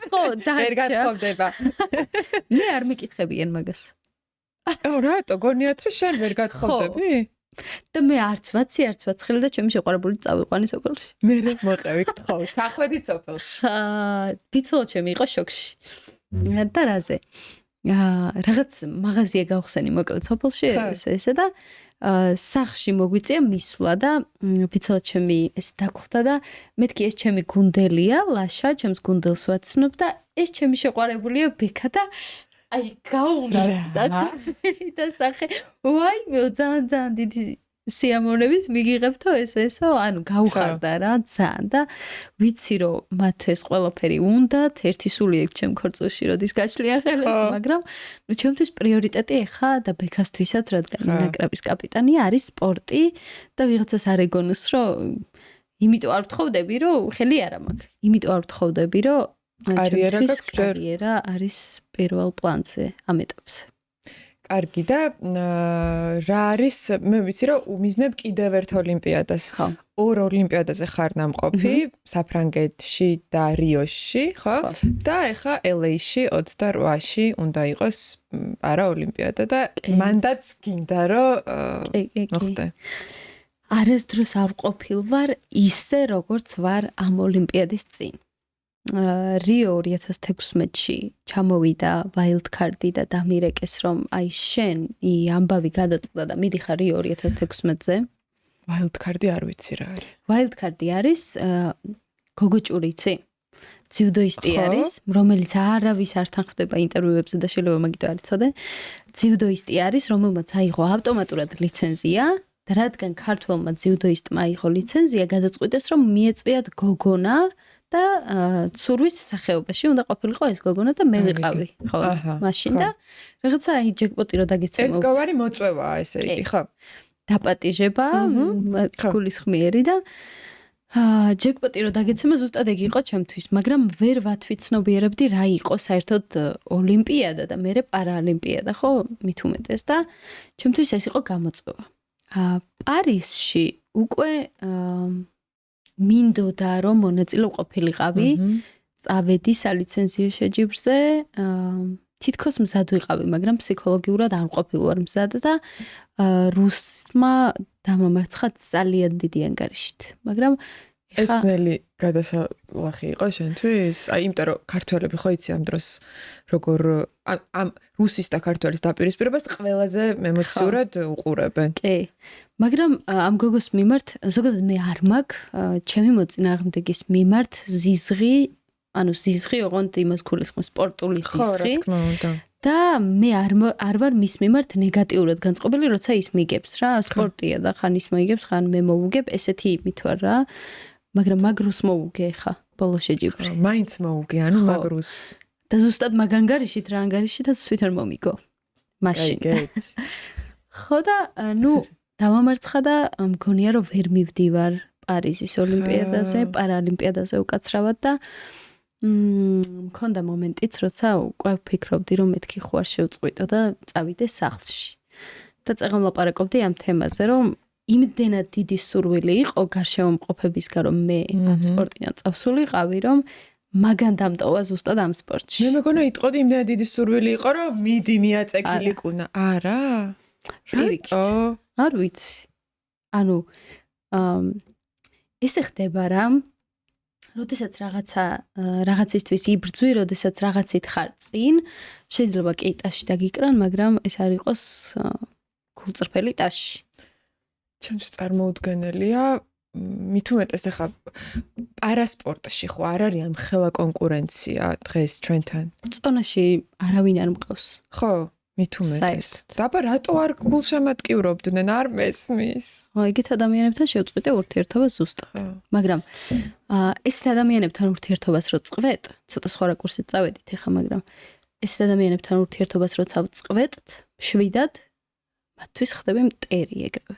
ხო დარჩა ვერ გათხოვდება მე არ მეკითხებიან მაგას რატო გონიათ რომ შენ ვერ გათხოვდები და მე არც ვაცი და ჩემი შეყვარებული წავიყვანი სოფელში მე მოყევი გთხოვ სახვედი სოფელში ბიცოლა ჩემი იყო შოქში და რაზე რაღაც მაღაზია გავხსენი მოკლედ სოფელში ესე და სახში მოგვიწია მისვლა და ბიცოლა ჩემი ეს დაგხვდა და მეთქი ეს ჩემი გუნდელია ლაშა ჩემს გუნდელს ვაცნობ და ეს ჩემი შეყვარებულია ბექა და აი გაუნდა და სახე ვაი მე ძალიან დიდი სიამოვნებით მიგიღებთო ესო ანუ გავხარდა რა ძალიან და ვიცი რომ მათ ეს ყველაფერი უნდათ ერთი სული ეგ ჩემ ქორწილში როდის გაჩლიან ხელს მაგრამ ნუ ჩემთვის პრიორიტეტი ეხა და ბექასთვისაც რადგან ნაკრების კაპიტანი არის სპორტი და ვიღაცას არ ეგონოს რომ იმიტომ არ ვთხოვდები, რომ ხელი არ მაქვს. იმიტომ არ ვთხოვდები, რომ კარიერა არის პირველ პლანზე ამ ეტაპზე. კარგი და რა არის მე ვიცი რომ უმიზნებ კიდევ ერთ ოლიმპიადას. ხო. ორ ოლიმპიადაზე ხარ ნამყოფი, საფრანგეთში და რიოში, ხო? და ეხა LA-ში 28-ში უნდა იყოს პარა ოლიმპიადა და მანდაც გინდა რომ მოხდე. არასდროს არ ყოფილვარ ისე როგორც ვარ ამ ოლიმპიადის წინ. რიო 2016-ში ჩამოვიდა wild card-ი და დამირეკეს რომ აი შენ ამბავი გადაწყდა და მიდიხარ რიო 2016-ზე. wild card-ი არ ვიცი რა არის. wild card-ი არის გოგო ჭურიცი. ძიუდოისტი არის, რომელიც არავის არ თანხმდება ინტერვიუებზე და შეიძლება მაგით არ იცოდე. ძიუდოისტი არის, რომელმაც აიღო ავტომატურად ლიცენზია და რადგან ქართველმა ძიუდოისტმა აიღო ლიცენზია, გადაწყვიტეს რომ მიეწვიათ გოგონა და ცურვის სახეობაში უნდა ყოფილიყო ეს გოგონა და მე ვიყავი, ხო, მაშინ და რაღაცა აი ჯეკპოტი რო დაგეცემო. ერთგვარი მოწვევაა ესე იგი, ხო? დაპატიჟება, გულისხმიერი და ჯეკპოტი რო დაგეცემა ზუსტად ეგ იყო ჩემთვის, მაგრამ ვერ ვათვიცნობიერებდი რა იყო საერთოდ ოლიმპიადა და მე პარაოლიმპიადა, ხო, მით უმეტეს და ჩემთვის ეს იყო გამოწვევა. პარიზში უკვე მინდოდა რომ მონაწილე ყოფილიყავი, წავედი სალიცენზიო შეჯიბრზე, თითქოს მზად ვიყავი, მაგრამ ფსიქოლოგიურად არ ყოფილვარ მზად და რუსმა დამამარცხა ძალიან დიდი ანგარიშით. მაგრამ ეს ნელი გადასალახი იყო შენთვის? აი, იმიტომ რომ ქართველები ხო იცი ამ დროს როგორ ამ რუსის და ქართველის დაპირისპირებას ყველაზე ემოციურად უყურებენ. კი. მაგრამ ამ გოგოს მიმართ ზოგადად მე არ მაქვს ჩემი მოწინააღმდეგის მიმართ ზიზღი, ანუ ზიზღი ოღონდ იმას გულისხმობს სპორტული ზიზღი. ხო, რა თქმა უნდა. და მე არ ვარ მის მიმართ ნეგატიურად განწყობილი, როცა ის მიგებს რა, სპორტია და ხან ის მოიგებს, ხან მე მოვუგებ, ესეთი იმით ვარ რა. მაგრამ მაგრუს მოვუგე ხა ბოლო შეჯიბრი. მაინც მოვუგე, ანუ მაგრუს. და ზუსტად მაგ ანგარიშით რა ანგარიშითაც თვითონ მომიგო. მაშინ. ხო და ნუ დამამარცხა და მგონია რომ ვერ მივდივარ პარიზის ოლიმპიადაზე, პარაოლიმპიადაზე უკაცრავად და მქონდა მომენტიც, როცა უკვე ვფიქრობდი რომ მეთქი ხო არ შევწყვიტო და წავიდე სახლში. და წეგანლაპარაკობდი ამ თემაზე, რომ იმდენად დიდი სურვილი იყო გარშემომყოფებისგან რომ მე ამ სპორტიდან წავსულიყავი, რომ მაგან დამტოვა ზუსტად ამ სპორტში. მე მეგონა იტყოდი იმდენად დიდი სურვილი იყო, რომ მიდი მიაწეკილი კუნა. არა? რატო? არ ვიცი. ანუ ესე ხდება რა, როდესაც რაღაცისთვის იბრძვი, როდესაც რაღაცით ხარ წინ, შეიძლება კი ტაში დაგიკრან, მაგრამ ეს არ იყოს გულწრფელი ტაში. ჩემთვის წარმოუდგენელია, მით უმეტეს ახლა პარასპორტში ხო არ არის ამ ხელა კონკურენცია დღეს ჩვენთან. წონაში არავინ არ მყავს. ხო, მით უმეტეს. დაბა რატო არ გულშემატკივრობდნენ, არ მესმის? ხო, ეგეთ ადამიანებთან შევწყვიტე ურთიერთობა ზუსტად. მაგრამ ესეთ ადამიანებთან ურთიერთობას რო წყვეტ, ცოტა სხვა რაკურსით წავედით ახლა, მაგრამ ესეთ ადამიანებთან ურთიერთობას როცა ვწყვეტთ, შვიდად მათთვის ხდები მტერი ეგრევე.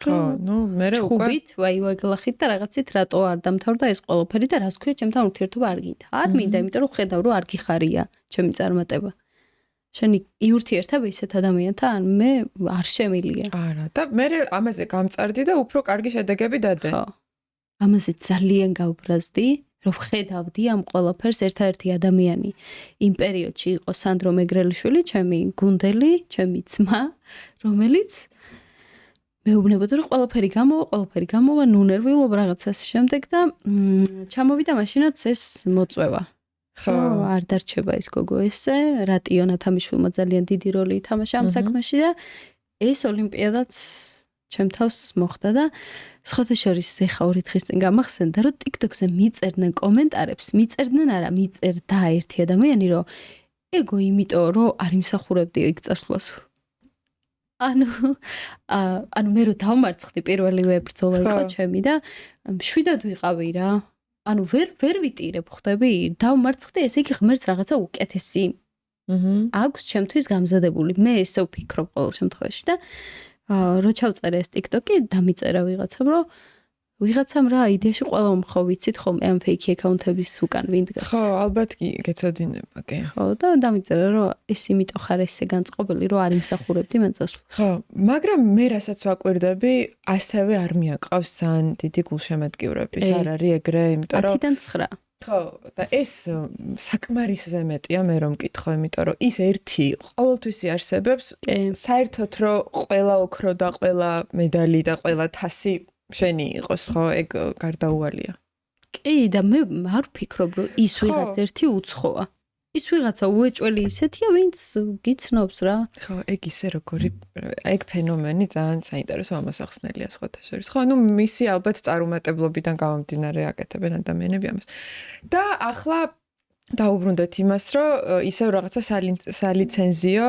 ხო, ნუ მე უკვე ჩხუბით, ვაი-ვაგლახით და რაღაცით რატო არ დამთავრდა ეს ყველაფერი და რას ქვია ჩემთან ურთიერთობა არ გინდა. არ მინდა, იმიტომ რომ ხედავ რომ არ გიხარია ჩემი წარმატება. შენი იურთიერთება ისეთ ადამიანთან, მე არ შემილია. არა, და მე ამაზე გამწარდი და უფრო კარგი შედეგები დადე. ხო. ამაზე ძალიან გავბრაზდი, რომ ხედავდი ამ ყველაფერს ერთ-ერთი ადამიანი. იმ პერიოდში იყო სანდრო მეგრელიშვილი, ჩემი გუნდელი, ჩემი ძმა, რომელიც მეუბნებოდა რომ ყველაფერი გამოვა, ნუ ნერვიულობ რაღაცას შემდეგ და ჩამოვიდა მაშინაც ეს მოწვევა. ხო, არ დარჩება ეს გოგო ესე, რატიო ნათამიშვილმა ძალიან დიდი როლი ითამაშა ამ საქმეში და ეს ოლიმპიადაც ჩემ თავს მოხდა და სხვათა შორის ეხა 2 დღის წინ გამახსენდა რომ TikTok-ზე მიწერდნენ კომენტარებს, მიწერდა ერთი ადამიანი რომ ეგო იმიტომ რომ არ იმსახურებდიო იქ წასვლას. ანუ მე რო დავმარცხდი პირველივე ბრძოლა იყო ჩემი და შვიდად ვიყავი რა. ანუ ვერ ვიტირებ ხვდები? დავმარცხდი, ესე იგი ღმერთს რაღაცა უკეთესი აქვს ჩემთვის გამზადებული. მე ესე ვფიქრობ ყოველ შემთხვევაში და რო ჩავწერე ეს TikTok-ი, დამიწერა ვიღაცამ რომ ვიღაცამ რა იდეაში ყველა მხო ვიცით ხოლმე ამ ფეიქი აკაუნტების უკან ვინ დგას. ხო, ალბათ კი გეცოდინება, კი. ხო, და დამიწერა რომ ეს იმიტომ ხარ ესე განწყობილი რომ არ იმსახურებდი მან წასვლას. ხო, მაგრამ მე რასაც ვაკვირდები, ასევე არ მიაყავს ძალიან დიდი გულშემატკივრების, არ არის ეგრე, იმიტომ რომ 10-დან 9. ხო, და ეს საკმარისზე მეტია მე რომ მკითხო, იმიტომ რომ ის ერთი ყოველთვის იარსებებს, საერთოდ რომ ყველა ოქრო და ყველა медаლი და ყველა თასი შენი იყოს, ხო, ეგ გარდაუვალია. კი, და მე არ ვფიქრობ, რომ ის ვიღაც ერთი უცხოა. ის ვიღაცა უეჭველი ისეთია, ვინც გიცნობს რა. ხო, ეგ ისე როგორი ეგ ფენომენი ძალიან საინტერესო ამოსახსნელია სხვათა შორის. ხო, ну მისი ალბათ წარუმატებლობიდან გამომდინარე აკეთებენ ადამიანები ამას. და ახლა დაუბრუნდეთ იმას, რომ ისევ რაღაცა სალიცენზიო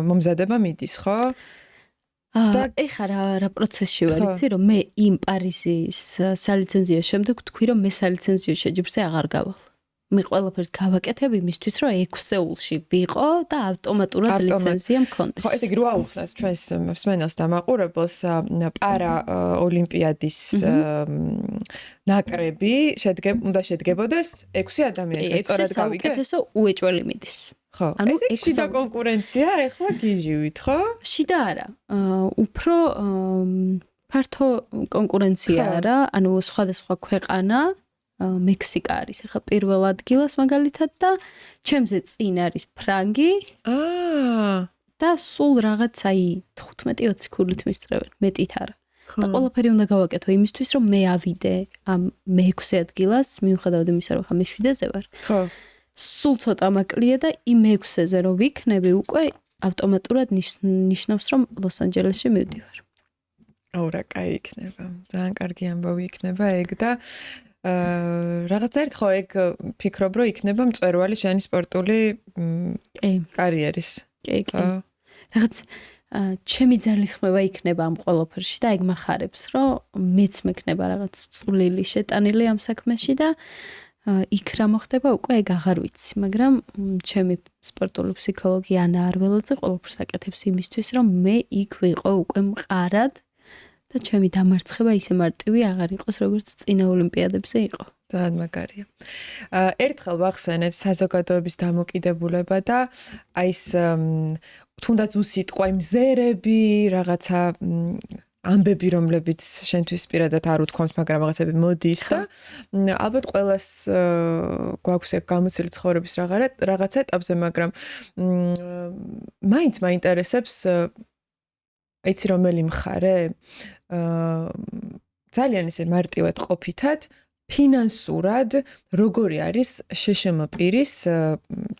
მომზადება მიდის, ხო? და ეხა რა პროცესში ვარ, იცი რომ მე იმ პარიზის სალიცენზიო შემდეგ თქვი რომ მე სალიცენზიო შეჯიბრზე აღარ გავალ. მე ყველაფერს გავაკეთებ იმისთვის რომ 6 სეულში ვიყო და ავტომატურად ლიცენზია მქონდეს. ხო, ესე იგი რო აუხსნათ ჩვენს მსმენელს და მაყურებელს პარა ოლიმპიადის ნაკრები უნდა შედგებოდეს 6 ადამიანისგან, სწორად გავიგე? საუკეთესო უეჭველი მიდის. ხო, ეს შიდა კონკურენცია, ეხლა გიჟივით, ხო? შიდა არა. უფრო ფართო კონკურენცია არა, ანუ სხვადასხვა ქვეყანა მექსიკა არის ახლა პირველ ადგილას მაგალითად და ჩემზე წინ არის ფრანგი. და სულ რაღაც აი 15-20 ქულით მისწრებენ, მეტით არა. და ყველაფერი უნდა გავაკეთო იმისთვის რომ მე ავიდე ამ მე-6 ადგილას, მიუხედავად იმისა რომ ხა მე 7-ზე ვარ. ხო. სულ ცოტა მაკლია და იმ მე-6-ზე რომ ვიქნები უკვე ავტომატურად ნიშნავს რომ ლოს-ანჯელესში მივდივარ. აუ რა კაი იქნება. ძალიან კარგი ამბავი იქნება ეგ და რაღაცა ხო ეგ ფიქრობ რომ იქნება მწვერვალი შენი სპორტული კარიერის. კი. რაღაც ჩემი ძალისხმევა იქნება ამ ყველაფერში და ეგ מחარებს რომ მეც მექნება რაღაც წვლილი შეტანილი ამ საქმეში და იქ რა მოხდება უკვე ეგ აღარ ვიცი, მაგრამ ჩემი სპორტული ფსიქოლოგი ანა არველაძე ყველაფერს აკეთებს იმისთვის რომ მე იქ ვიყო უკვე მყარად და ჩემი დამარცხება ისე მარტივი აღარ იყოს როგორც წინა ოლიმპიადებზე იყო. ძალიან მაგარია. ერთხელ ვახსენეთ საზოგადოების დამოკიდებულება და აი ეს თუნდაც უსიტყვა იმ ზერები, რაღაცა ამბები, რომლებიც შენთვის პირადად არ უთქვამთ, მაგრამ რაღაცები მოდის და ალბათ ყველას გვაქვს ეგ გამოცილი ცხოვრების რაღაც ეტაპზე, მაგრამ მაინც მაინტერესებს აიცი რომელი მხარე ძალიან ისე მარტივად ყოფითად ფინანსურად როგორი არის შშმ პირის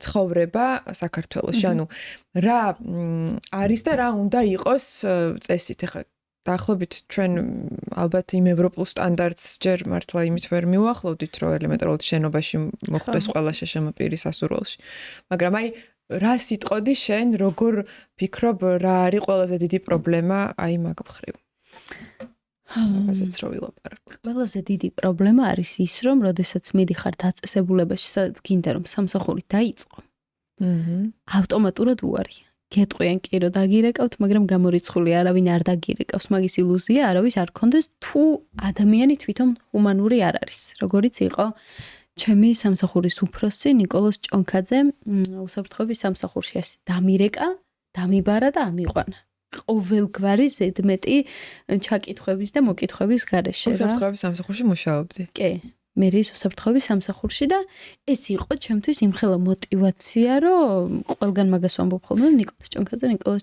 ცხოვრება საქართველოში, ანუ რა არის და რა უნდა იყოს წესით. ეხლა დაახლოებით ჩვენ ალბათ იმ ევროპულ სტანდარტს ჯერ მართლა იმით ვერ მივახლოვდით, რომ ელემენტარულად შენობაში მოხდეს ყველა შშმ პირის ასურველში. მაგრამ აი რა სიტყოდი შენ, როგორ ფიქრობ, რა არის ყველაზე დიდი პრობლემა აი მაგ მხრივ? ასეც რო ვილაპარაკ. ყველაზე დიდი პრობლემა არის ის, რომ როდესაც მიდიხარ დაწესებულებაში, სადაც გინდა რომ სამსახური დაიწყო. ავტომატურად უარი. გეტყვიან კი რომ დაგირეკავთ, მაგრამ გამორიცხული არავინ არ დაგირეკავს, მაგის ილუზია არავის არ კონდეს, თუ ადამიანი თვითონ ჰუმანური არ არის. როგორიც იყო ჩემი სამსახურის უფროსი ნიკოლოზ ჭონქაძე უსაფრთხოების სამსახურში ასე დამირეკა, დამიბარა და ამიყვანა. ყოველგვარი ზედმეტი ჩაკითხვების და მოკითხვების გარეშე. უსაფრთხოების სამსახურში მუშაობდი. კი, მე ის უსაფრთხოების სამსახურში და ეს იყო ჩემთვის იმხელა мотиваცია, რომ ყველგან მაგას ვამბობ ხოლმე ნიკოლოზ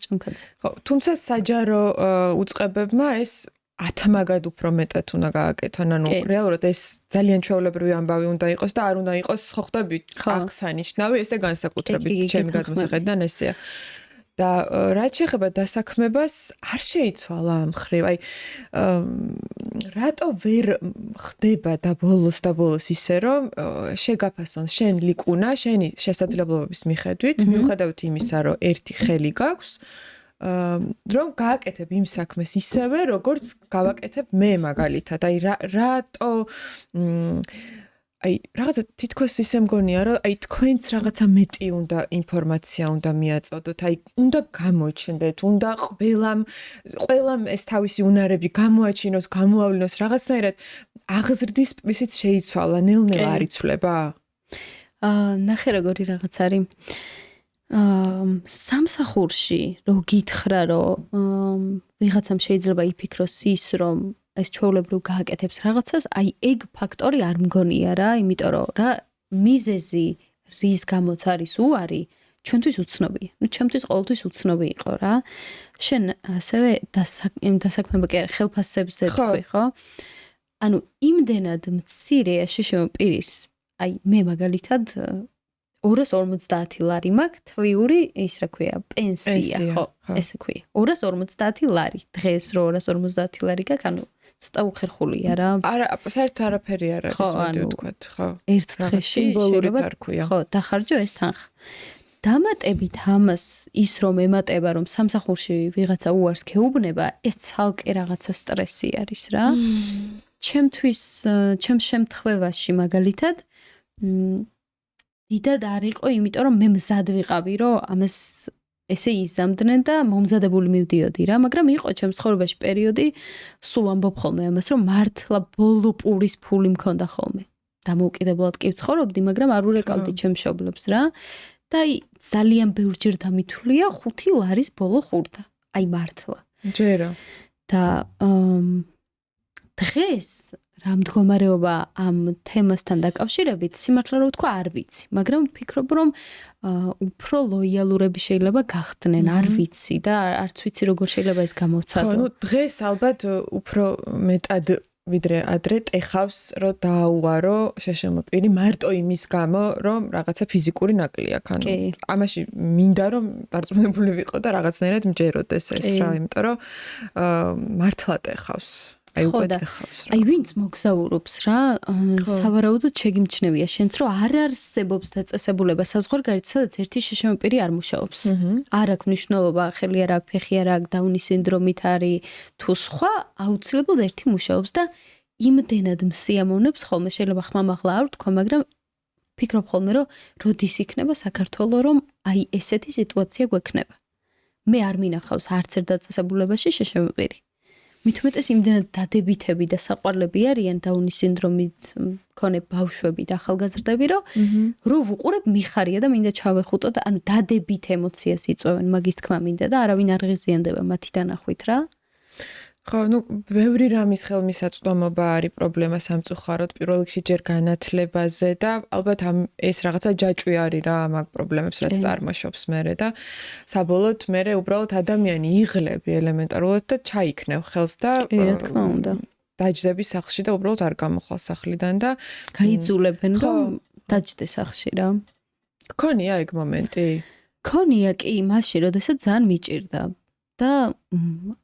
ჭონქაძე. ხო, თუმცა საჯარო უწყებებმა ეს 10 მაგად უფრო მეტად უნდა გააკეთონ, ანუ რეალურად ეს ძალიან ჩვეულებრივი ამბავი უნდა იყოს და არ უნდა იყოს, ხო ხვდები, აღსანიშნავი, ესე განსაკუთრებით ჩემი გადმოსახედიდან ესეა. და რაც შეეხება დასაქმებას არ შეიცვალა ამ მხრივ. აი რატო ვერ ხდება და ბოლოს ისე რომ შეგაფასონ შენ ლიკუნა შენი შესაძლებლობების მიხედვით, მიუხედავად იმისა, რომ ერთი ხელი გაქვს, რომ გააკეთებ იმ საქმეს ისევე, როგორც გავაკეთებ მე მაგალითად. აი რატო აი რაღაცა თითქოს ისე მგონია რომ აი თქვენც რაღაცა მეტი უნდა ინფორმაცია უნდა მიაწოდოთ აი უნდა გამოჩნდეთ უნდა ყველამ ეს თავისი უნარები გამოაჩინოს გამოავლინოს რაღაცნაირად აღზრდის ისიც შეიცვალა ნელ-ნელა არ იცვლება ნახე როგორი რაღაც არის სამსახურში რო გითხრა რომ ვიღაცამ შეიძლება იფიქროს ის რომ ეს ჩვეულებრივ გააკეთებს რაღაცას, აი ეგ ფაქტორი არ მგონია რა, იმიტომ რომ რა მიზეზი რის გამოც არის უარი, ჩვენთვის უცნობია. ნუ ჩემთვის ყოველთვის უცნობი იყო რა. შენ ასევე დასაქმება კი არა, ხელფასებზე თქვი, ხო? ანუ იმდენად მცირეა შეშემო პირის, აი მე მაგალითად 250 ლარი მაქვს, თვიური, ის რა ქვია, პენსია, ხო, ესე ქვია. 250 ლარი. დღეს რო 250 ლარი გაქვს, ანუ ცოტა უხერხულია რა. არა, საერთოდ არაფერი არ არის, მოდი ვთქვათ, ხო. ერთ დღეში სიმბოლურიც არ ქვია. ხო, დახარჯო ეს თანხა. დამატებით ამას ის რომ ემატება რომ სამსახურში ვიღაცა უარს ქეუბნება, ეს ცალკე რაღაცა სტრესი არის რა. ჩემთვის, ჩემს შემთხვევაში მაგალითად დიდად არ იყო, იმიტომ რომ მე მზად ვიყავი, რომ ამას ესე იზამდნენ და მომზადებული მივდიოდი რა, მაგრამ იყო ჩემს ცხოვრებაში პერიოდი, სულ ამბობ ხოლმე ამას, რომ მართლა ბოლო პურის ფული მქონდა ხოლმე. დამოუკიდებლად კი ვცხოვრობდი, მაგრამ არ ურეკავდი ჩემს მშობლებს რა. და აი ძალიან ბევრჯერ დამითვლია 5 ლარის ბოლო ხურდა. აი მართლა. ჯერო. და დღეს რა მდგომარეობა ამ თემასთან დაკავშირებით, სიმართლე რომ ვთქვა, არ ვიცი, მაგრამ ვფიქრობ, რომ უფრო ლოიალურები შეიძლება გახდნენ, არ ვიცი და არც ვიცი როგორ შეიძლება ეს გამოვცადო. ხო, ნუ დღეს ალბათ უფრო მეტად ვიდრე ადრე ტეხავს, რომ დააუარო შეშემო პირი მარტო იმის გამო, რომ რაღაცა ფიზიკური ნაკლი აქვს. ანუ ამაში მინდა რომ დარწმუნებული ვიყო და რაღაცნაირად მჯეროდეს ეს რა, იმიტომ რომ მართლა ტეხავს. აი უკვე ტეხავს რა. აი ვინც მოგზაურობს რა, სავარაუდოდ შეგიმჩნევია შენც რომ არ არსებობს დაწესებულება საზღვარგარეთ, სადაც ერთი შეშემო პირი არ მუშაობს. არ აქვს მნიშვნელობა, ხელი არ აქვს, ფეხი არ აქვს, დაუნის სინდრომით არის თუ სხვა, აუცილებლად ერთი მუშაობს და იმდენად მსიამოვნებს ხოლმე, შეიძლება ხმამაღლა არ ვთქვა, მაგრამ ფიქრობ ხოლმე რომ როდის იქნება საქართველო რომ აი ესეთი სიტუაცია გვექნება. მე არ მინახავს არც ერთ დაწესებულებაში შეშემო პირი. მით უმეტეს იმდენად დადებითები და საყვარლები არიან დაუნის სინდრომით მქონე ბავშვები და ახალგაზრდები, რომ ვუყურებ მიხარია და მინდა ჩავეხუტო და ანუ დადებით ემოციას იწვევენ, მაგის თქმა მინდა და არავინ არ ღიზიანდება მათი დანახვით რა. ხო, ნუ ბევრი რამის ხელმისაწვდომობა არის პრობლემა სამწუხაროდ პირველ რიგში ჯერ განათლებაზე და ალბათ ეს რაღაცა ჯაჭვი არის რა მაგ პრობლემებს რაც წარმოშობს მერე და საბოლოოდ მერე უბრალოდ ადამიანი იღლები ელემენტარულად და ჩაიქნევ ხელს და რა თქმა უნდა დაჯდები სახლში და უბრალოდ არ გამოხვალ სახლიდან და გაიძულებენ რომ დაჯდე სახლში რა. გქონია ეგ მომენტი? გქონია კი, მაშინ როდესაც ძალიან მიჭირდა. და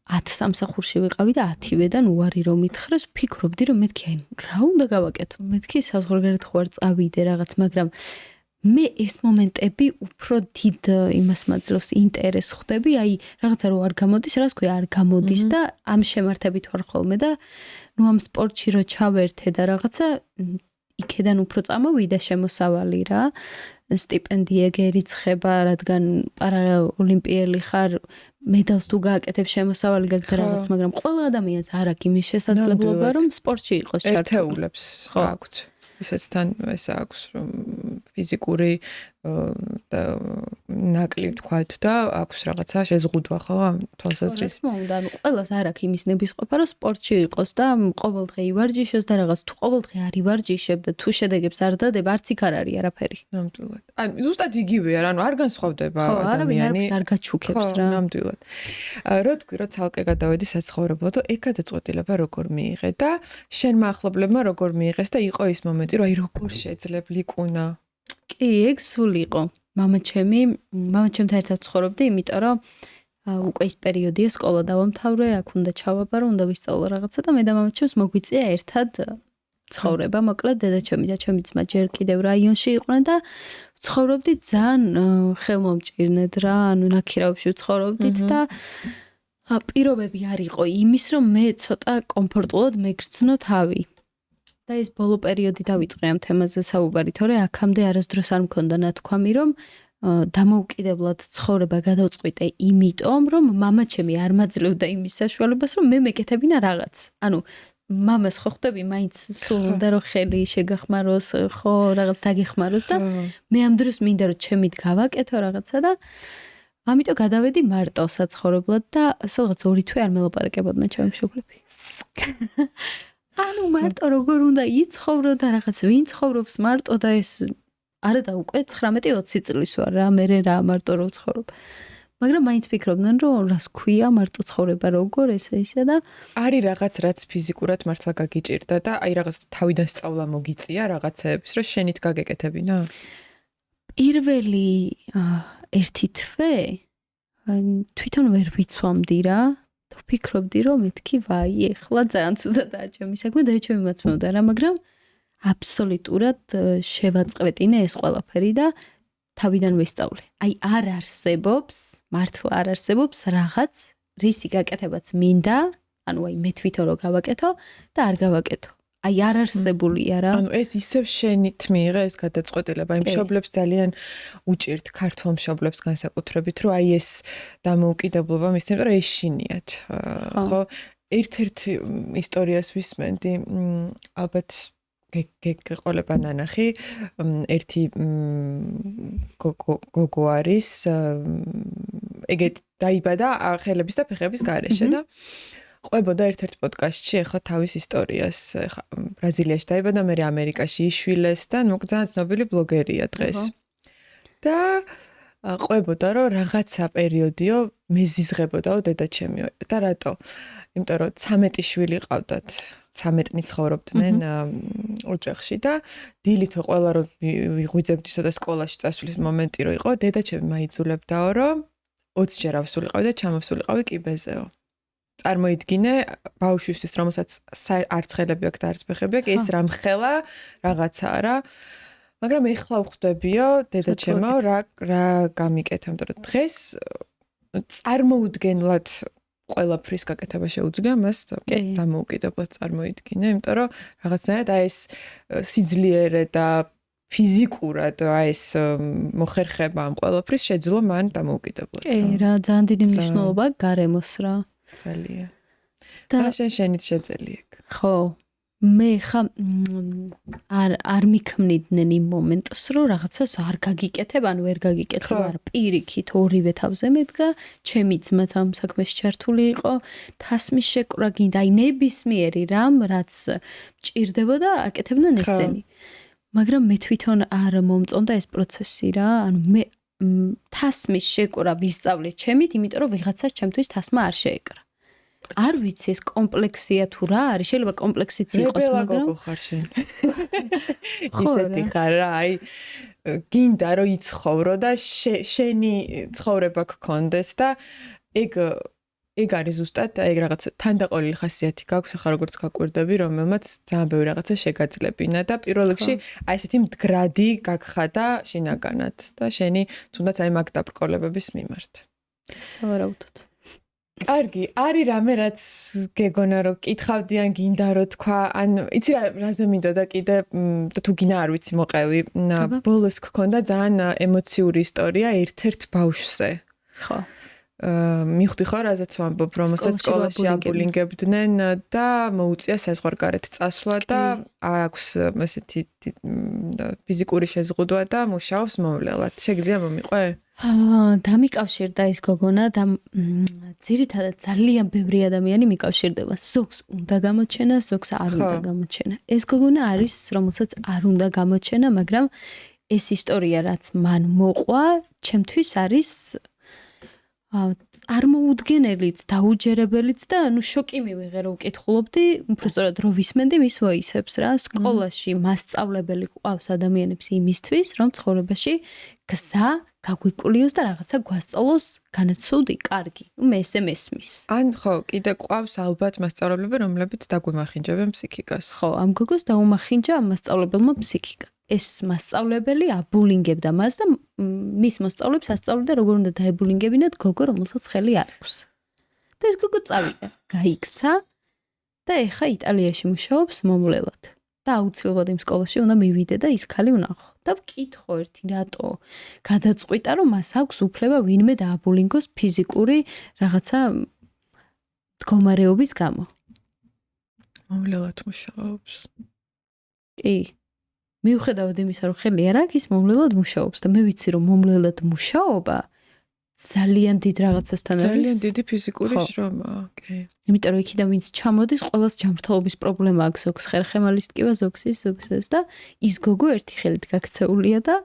10 სამსახურში ვიყავი და 10-ვედან უარი რომ მითხრეს, ვფიქრობდი რომ მეთქი აი რა უნდა გავაკეთო. მეთქი საზღვარგარეთ ხო არ წავიდე რაღაც, მაგრამ მე ეს მომენტები უფრო დიდ იმას მაძლევს ინტერესს ხვდები, აი რაღაცა რო არ გამოდის, რას ქვია არ გამოდის და ამ შემართებით ვარ ხოლმე და ნუ ამ სპორტში რო ჩავერთე და რაღაცა იქედან უფრო წამოვიდა შემოსავალი რა. სტიპენდია გერიცხება, რადგან პარაოლიმპიელი ხარ, მედალს თუ გააკეთებ შემოსავალი გაქვს რაღაც, მაგრამ ყველა ადამიანს არ აქვს იმის შესაძლებლობა, რომ სპორტში იყოს ჩართული. ერთეულებს აქვთ. ისაც თან ეს აქვს, რომ ფიზიკური ნაკლი ვთქვათ და აქვს რაღაცა შეზღუდვა ხო ამ თვალსაზრისით. უნდა, ანუ ყველას არ აქვს იმის ნებისყოფა, რომ სპორტში იყოს და ყოველდღე ივარჯიშოს და რაღაც თუ ყოველდღე არ ივარჯიშებ და თუ შედეგებს არ დადებ, არც იქ არ არის არაფერი. ნამდვილად. აი, ზუსტად იგივეა, ანუ არ განსხვავდება ადამიანი. არ გაჩუქებს რა. ნამდვილად. რო თქვი, რომ ცალკე გადავედი საცხოვრებლად, ეგ გადაწყვეტილება როგორ მიიღე და შენმა ახლობლებმა როგორ მიიღეს და იყო ის მომენტი, რომ აი როგორ შეძლებ ლიკუნა? კი, ეგ სულ იყო. მამაჩემთან ერთად ცხოვრობდი, იმიტომ რომ უკვე ის პერიოდია, სკოლა დავამთავრე, აქ უნდა ჩავაბარო, უნდა ვისწავლო რაღაცა და მე და მამაჩემს მოგვიწია ერთად ცხოვრება, მოკლედ დედაჩემი და ჩემი ძმა ჯერ კიდევ რაიონში იყვნენ და ცხოვრობდით ძალიან ხელმომჭირნედ რა, ანუ ნაქირავებში ვცხოვრობდით და პირობები არ იყო იმის, რომ მე ცოტა კომფორტულად მეგრძნო თავი. და ეს ბოლო პერიოდი დავიწყე ამ თემაზე საუბარი, თორე აქამდე არასდროს არ მქონდა ნათქვამი, რომ დამოუკიდებლად ცხოვრება გადავწყვიტე იმიტომ, რომ მამაჩემი არ მაძლევდა იმის საშუალებას, რომ მე მეკეთებინა რაღაც. ანუ მამას ხო ხვდები, მაინც სულ უნდა რომ ხელი შეგახმაროს, ხო, რაღაც დაგეხმაროს და მე ამ დროს მინდა რომ ჩემით გავაკეთო რაღაცა და ამიტომ გადავედი მარტო საცხოვრებლად და ასე რაღაც 2 თვე არ მელაპარაკებოდნენ ჩემი მშობლები. ანუ მარტო როგორ უნდა იცხოვრო და რაღაც ვინ ცხოვრობს მარტო და ეს არა და უკვე 19-20 წლის ვარ რა, მე რა მარტო რო ვცხოვრობ. მაგრამ მაინც ფიქრობდნენ რომ რას ქვია მარტო ცხოვრება როგორ ესე და არის რაღაც რაც ფიზიკურად მართლა გაგიჭირდა და აი რაღაც თავიდან სწავლა მოგიწია რაღაცეების რომ შენით გაგეკეთებინა? პირველი 1 თვე თვითონ ვერ ვიცვამდი რა. ვფიქრობდი რომ მეთქი ვაი ეხლა ძალიან ცუდა დააჭემი საქმე და ეჩემი მაცმევდა რა, მაგრამ აბსოლუტურად შევაწყვეტინე ეს ყველაფერი და თავიდან ვისწავლე. აი არ არსებობს, მართლა არ არსებობს რაღაც რისი გაკეთებაც მინდა, ანუ აი მე თვითონ რო გავაკეთო და არ გავაკეთო. აი არ არსებულია რა. ანუ ეს ისევ შენით მიიღე ეს გადაწყვეტილება, იმ მშობლებს ძალიან უჭირთ ქართულ მშობლებს განსაკუთრებით, რომ აი ეს დამოუკიდებლობა მისცემთ, რომ ეშინიათ. ხო, ერთ-ერთი ისტორიას ვისმენდი, ალბათ გეყოლება ნანახი, ერთი გოგო არის, ეგეთ დაიბადა ხელების და ფეხების გარეშე და ყვებოდა ერთ-ერთ პოდკასტში ახლა თავის ისტორიას. ახლა ბრაზილიაში დაიბადა, მე ამერიკაში იშვილეს და ძალიან ცნობილი ბლოგერია დღეს. და ყვებოდა, რომ რაღაცა პერიოდიო მეზიზღებოდაო დედაჩემიო. და რატო? იმიტომ რომ 13 შვილი ყავდათ. 13-ნი ცხოვრობდნენ ოჯახში და დილითო ყველა რომ ვიღვიძებდისო და სკოლაში წასვლის მომენტი რო იყო, დედაჩემი მაიძულებდაო, რომ 20 ჯერ ავსულიყავი და ჩამოვსულიყავი კიბეზეო. წარმოიდგინე ბავშვისთვის, რომელსაც არც ხელები აქვს და არც ფეხები აქვს, ეს რამხელა რაღაცაა რა. მაგრამ ეხლა ვხვდებიო დედაჩემო რა გამიკეთე, იმიტომ რომ დღეს წარმოუდგენლად ყველაფრის გაკეთება შეუძლია მას დამოუკიდებლად წარმოიდგინე, იმიტომ რომ რაღაცნაირად აი ეს სიძლიერე და ფიზიკურად აი ეს მოხერხება ამ ყველაფრის შეძლო მან დამოუკიდებლად. კი, რა ძალიან დიდი მნიშვნელობა გარემოს რა. ძალიან. და შენით შეძელი ეგ. ხო. მე ხა არ მიქმნიდნენ იმ მომენტს, რომ რაღაცას არ გაგიკეთებ, ან ვერ გაგიკეთებ, არა, პირიქით ორივე თავზე მედგა, ჩემი ძმაც ამ საქმეში ჩართული იყო, თასმის შეკვრა გინდა, აი ნებისმიერი რამ, რაც მჭირდებოდა, აკეთებდნენ ესენი. მაგრამ მე თვითონ არ მომწონდა ეს პროცესი რა, ანუ მე თასმის შეკვრა ვისწავლე ჩემით, იმიტომ რომ ვიღაცას ჩემთვის თასმა არ შეეკრა. არ ვიცი ეს კომპლექსია თუ რა არის, შეიძლება კომპლექსიც იყოს, მაგრამ გოგო ხარ შენ. ისეთი ხარ რა, აი გინდა რომ იცხოვრო და შენი ცხოვრება გქონდეს და ეგ არის ზუსტად ეგ რაღაც თანდაყოლილი ხასიათი გაქვს, ახლა როგორც გაკვირდები, რომელმაც ძალიან ბევრი რაღაცა შეგაძლებინა და პირველ რიგში აი ესეთი მდგრადი გაგხადა შინაგანად და შენი თუნდაც აი მაგ დაბრკოლებების მიმართ. სავარაუდოდ. კარგი, არის რამე რაც გეგონა რომ კითხავდი ან გინდა რომ თქვა, ან იცი რაზე მინდოდა კიდე თუ გინდა არ ვიცი მოყევი. ბოლოს გქონდა ძალიან ემოციური ისტორია ერთ-ერთ ბავშვზე. ხო. მივხვდი ხო რაზეც ვამბობ, რომელსაც სკოლაში აბულინგებდნენ და მოუწია საზღვარგარეთ წასვლა და აქვს ესეთი ფიზიკური შეზღუდვა და მუშაობს მოვლელად. შეგიძლია მომიყვე? დამიკავშირდა ის გოგონა და ძირითადად ძალიან ბევრი ადამიანი მიკავშირდება. ზოგს უნდა გამოჩენა, ზოგს არ უნდა გამოჩენა. ეს გოგონა არის, რომელსაც არ უნდა გამოჩენა, მაგრამ ეს ისტორია რაც მან მოყვა, ჩემთვის არის წარმოუდგენელიც, დაუჯერებელიც და ანუ შოკი მივიღე რომ ვკითხულობდი, უბრალოდ რომ ვისმენდი მის ვოისებს რა. სკოლაში მასწავლებელი ყავს ადამიანებს იმისთვის, რომ ცხოვრებაში გზა გაგვიკვლიოს და რაღაცა გვასწავლოს განაცოდი, კარგი. მე ესე მესმის. ან ხო, კიდე ყავს ალბათ მასწავლებლები, რომლებიც დაგვიმახინჯებენ ფსიქიკას. ხო, ამ გოგოს დაუმახინჯა ამ მასწავლებელმა ფსიქიკა. ეს მასწავლებელი აბულინგებდა მას და მის მოსწავლებს ასწავლიდა როგორ უნდა დაებულინგებინათ გოგო, რომელსაც ხელი არ აქვს. და ეს გოგო წავიდა, გაიქცა და ეხა იტალიაში მუშაობს მომვლელად. და აუცილებლად იმ სკოლაში უნდა მივიდე და ის ქალი ვნახო. და ვკითხო ერთი რატო გადაწყვიტა რომ მას აქვს უფლება ვინმე დააბულინგოს ფიზიკური რაღაცა მდგომარეობის გამო. მომლელად მუშაობს. კი. მიუხედავად იმისა, რომ ხელი არ აქვს, ის მომლელად მუშაობს და მე ვიცი რომ მომლელად მუშაობა ძალიან დიდ რაღაცასთან არის. ძალიან დიდი ფიზიკური შრომაა, კი. იმიტომ რომ იქიდან ვინც ჩამოდის, ყოველს ჯანმრთელობის პრობლემა აქვს, ზოგს ხერხემალის ტკივა, ზოგს ის, ზოგს ეს და ის გოგო ერთი ხელით გაქცეულია და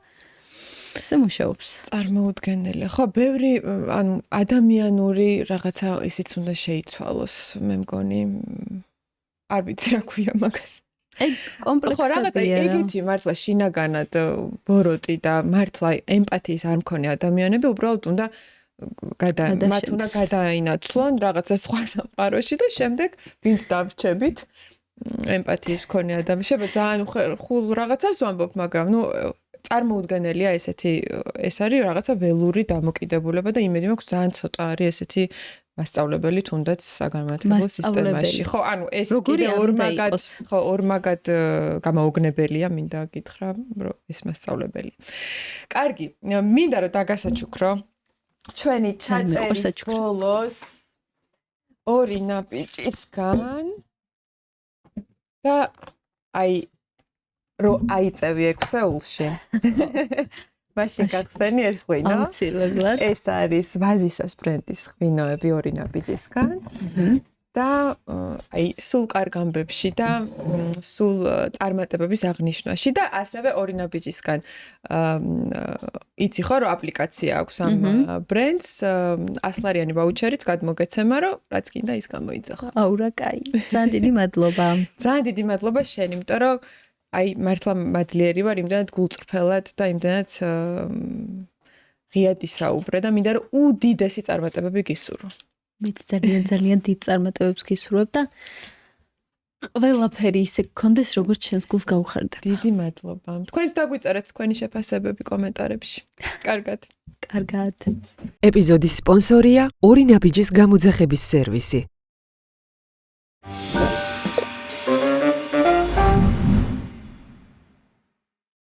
ესე მუშაობს. წარმოუდგენელია. ხო, ბევრი ანუ ადამიანური რაღაცა ისიც უნდა შეიცვალოს, მე მგონი. არ ვიცი რა ქვია მაგას. აი, კომპლექსებია. ხო, რაღაცა ეგეთი მართლა შინაგანად ბოროტი და მართლა ემპათიის არ მქონე ადამიანები უბრალოდ უნდა მათ უნდა გადაინაცვლონ რაღაცა სხვა სამყაროში და შემდეგ ვინც დავრჩებით ემპათიის მქონე ადამიანები. შეიძლება ძალიან ხულ რაღაცას ვამბობ, მაგრამ ნუ წარმოუდგენელია ესეთი ეს არის რაღაცა ველური დამოკიდებულება და იმედი მაქვს ძალიან ცოტა არის ესეთი მასწავლებელი თუნდაც საგანმანათლებლო სისტემაში. ხო, ანუ ეს კიდე ორმაგად გამაოგნებელია, მინდა გითხრა, რომ ეს მასწავლებელი. კარგი, მინდა რომ დაგასაჩუქრო ჩვენი ჩაწერის ბოლოს ორი ნაბიჯისგან და აი რომ აიწევი 6-ულში. მაშინ გახსენი ეს ღვინო. აუცილებლად. ეს არის ვაზისას ბრენდის ღვინოები ორი ნაბიჯისგან. და აი სულ კარგ ამბებში და სულ წარმატებების აღნიშვნაში და ასევე ორი ნაბიჯისგან იცი ხო რომ აპლიკაცია აქვს ამ ბრენდს 100 ლარიანი ვაუჩერიც გადმოგეცემა რომ რაც კიდე ის გამოიძახო. აუ რა კაი. ძალიან დიდი მადლობა. ძალიან დიდი მადლობა შენ, იმიტომ რომ აი მართლა მადლიერი ვარ იმდანაც გულწრფელად და იმდანაც ღიად ისაუბრე და მინდა რომ უდიდესი წარმატებები გისურვო. მეც ძალიან დიდ წარმატებებს გისურვებ და ყველაფერი ისე გქონდეს როგორც შენს გულს გაუხარდა. დიდი მადლობა. თქვენს დაგვიწერეთ თქვენი შეფასებები კომენტარებში. კარგად. კარგად. ეპიზოდის სპონსორია ორი ნაბიჯის გამოძახების სერვისი.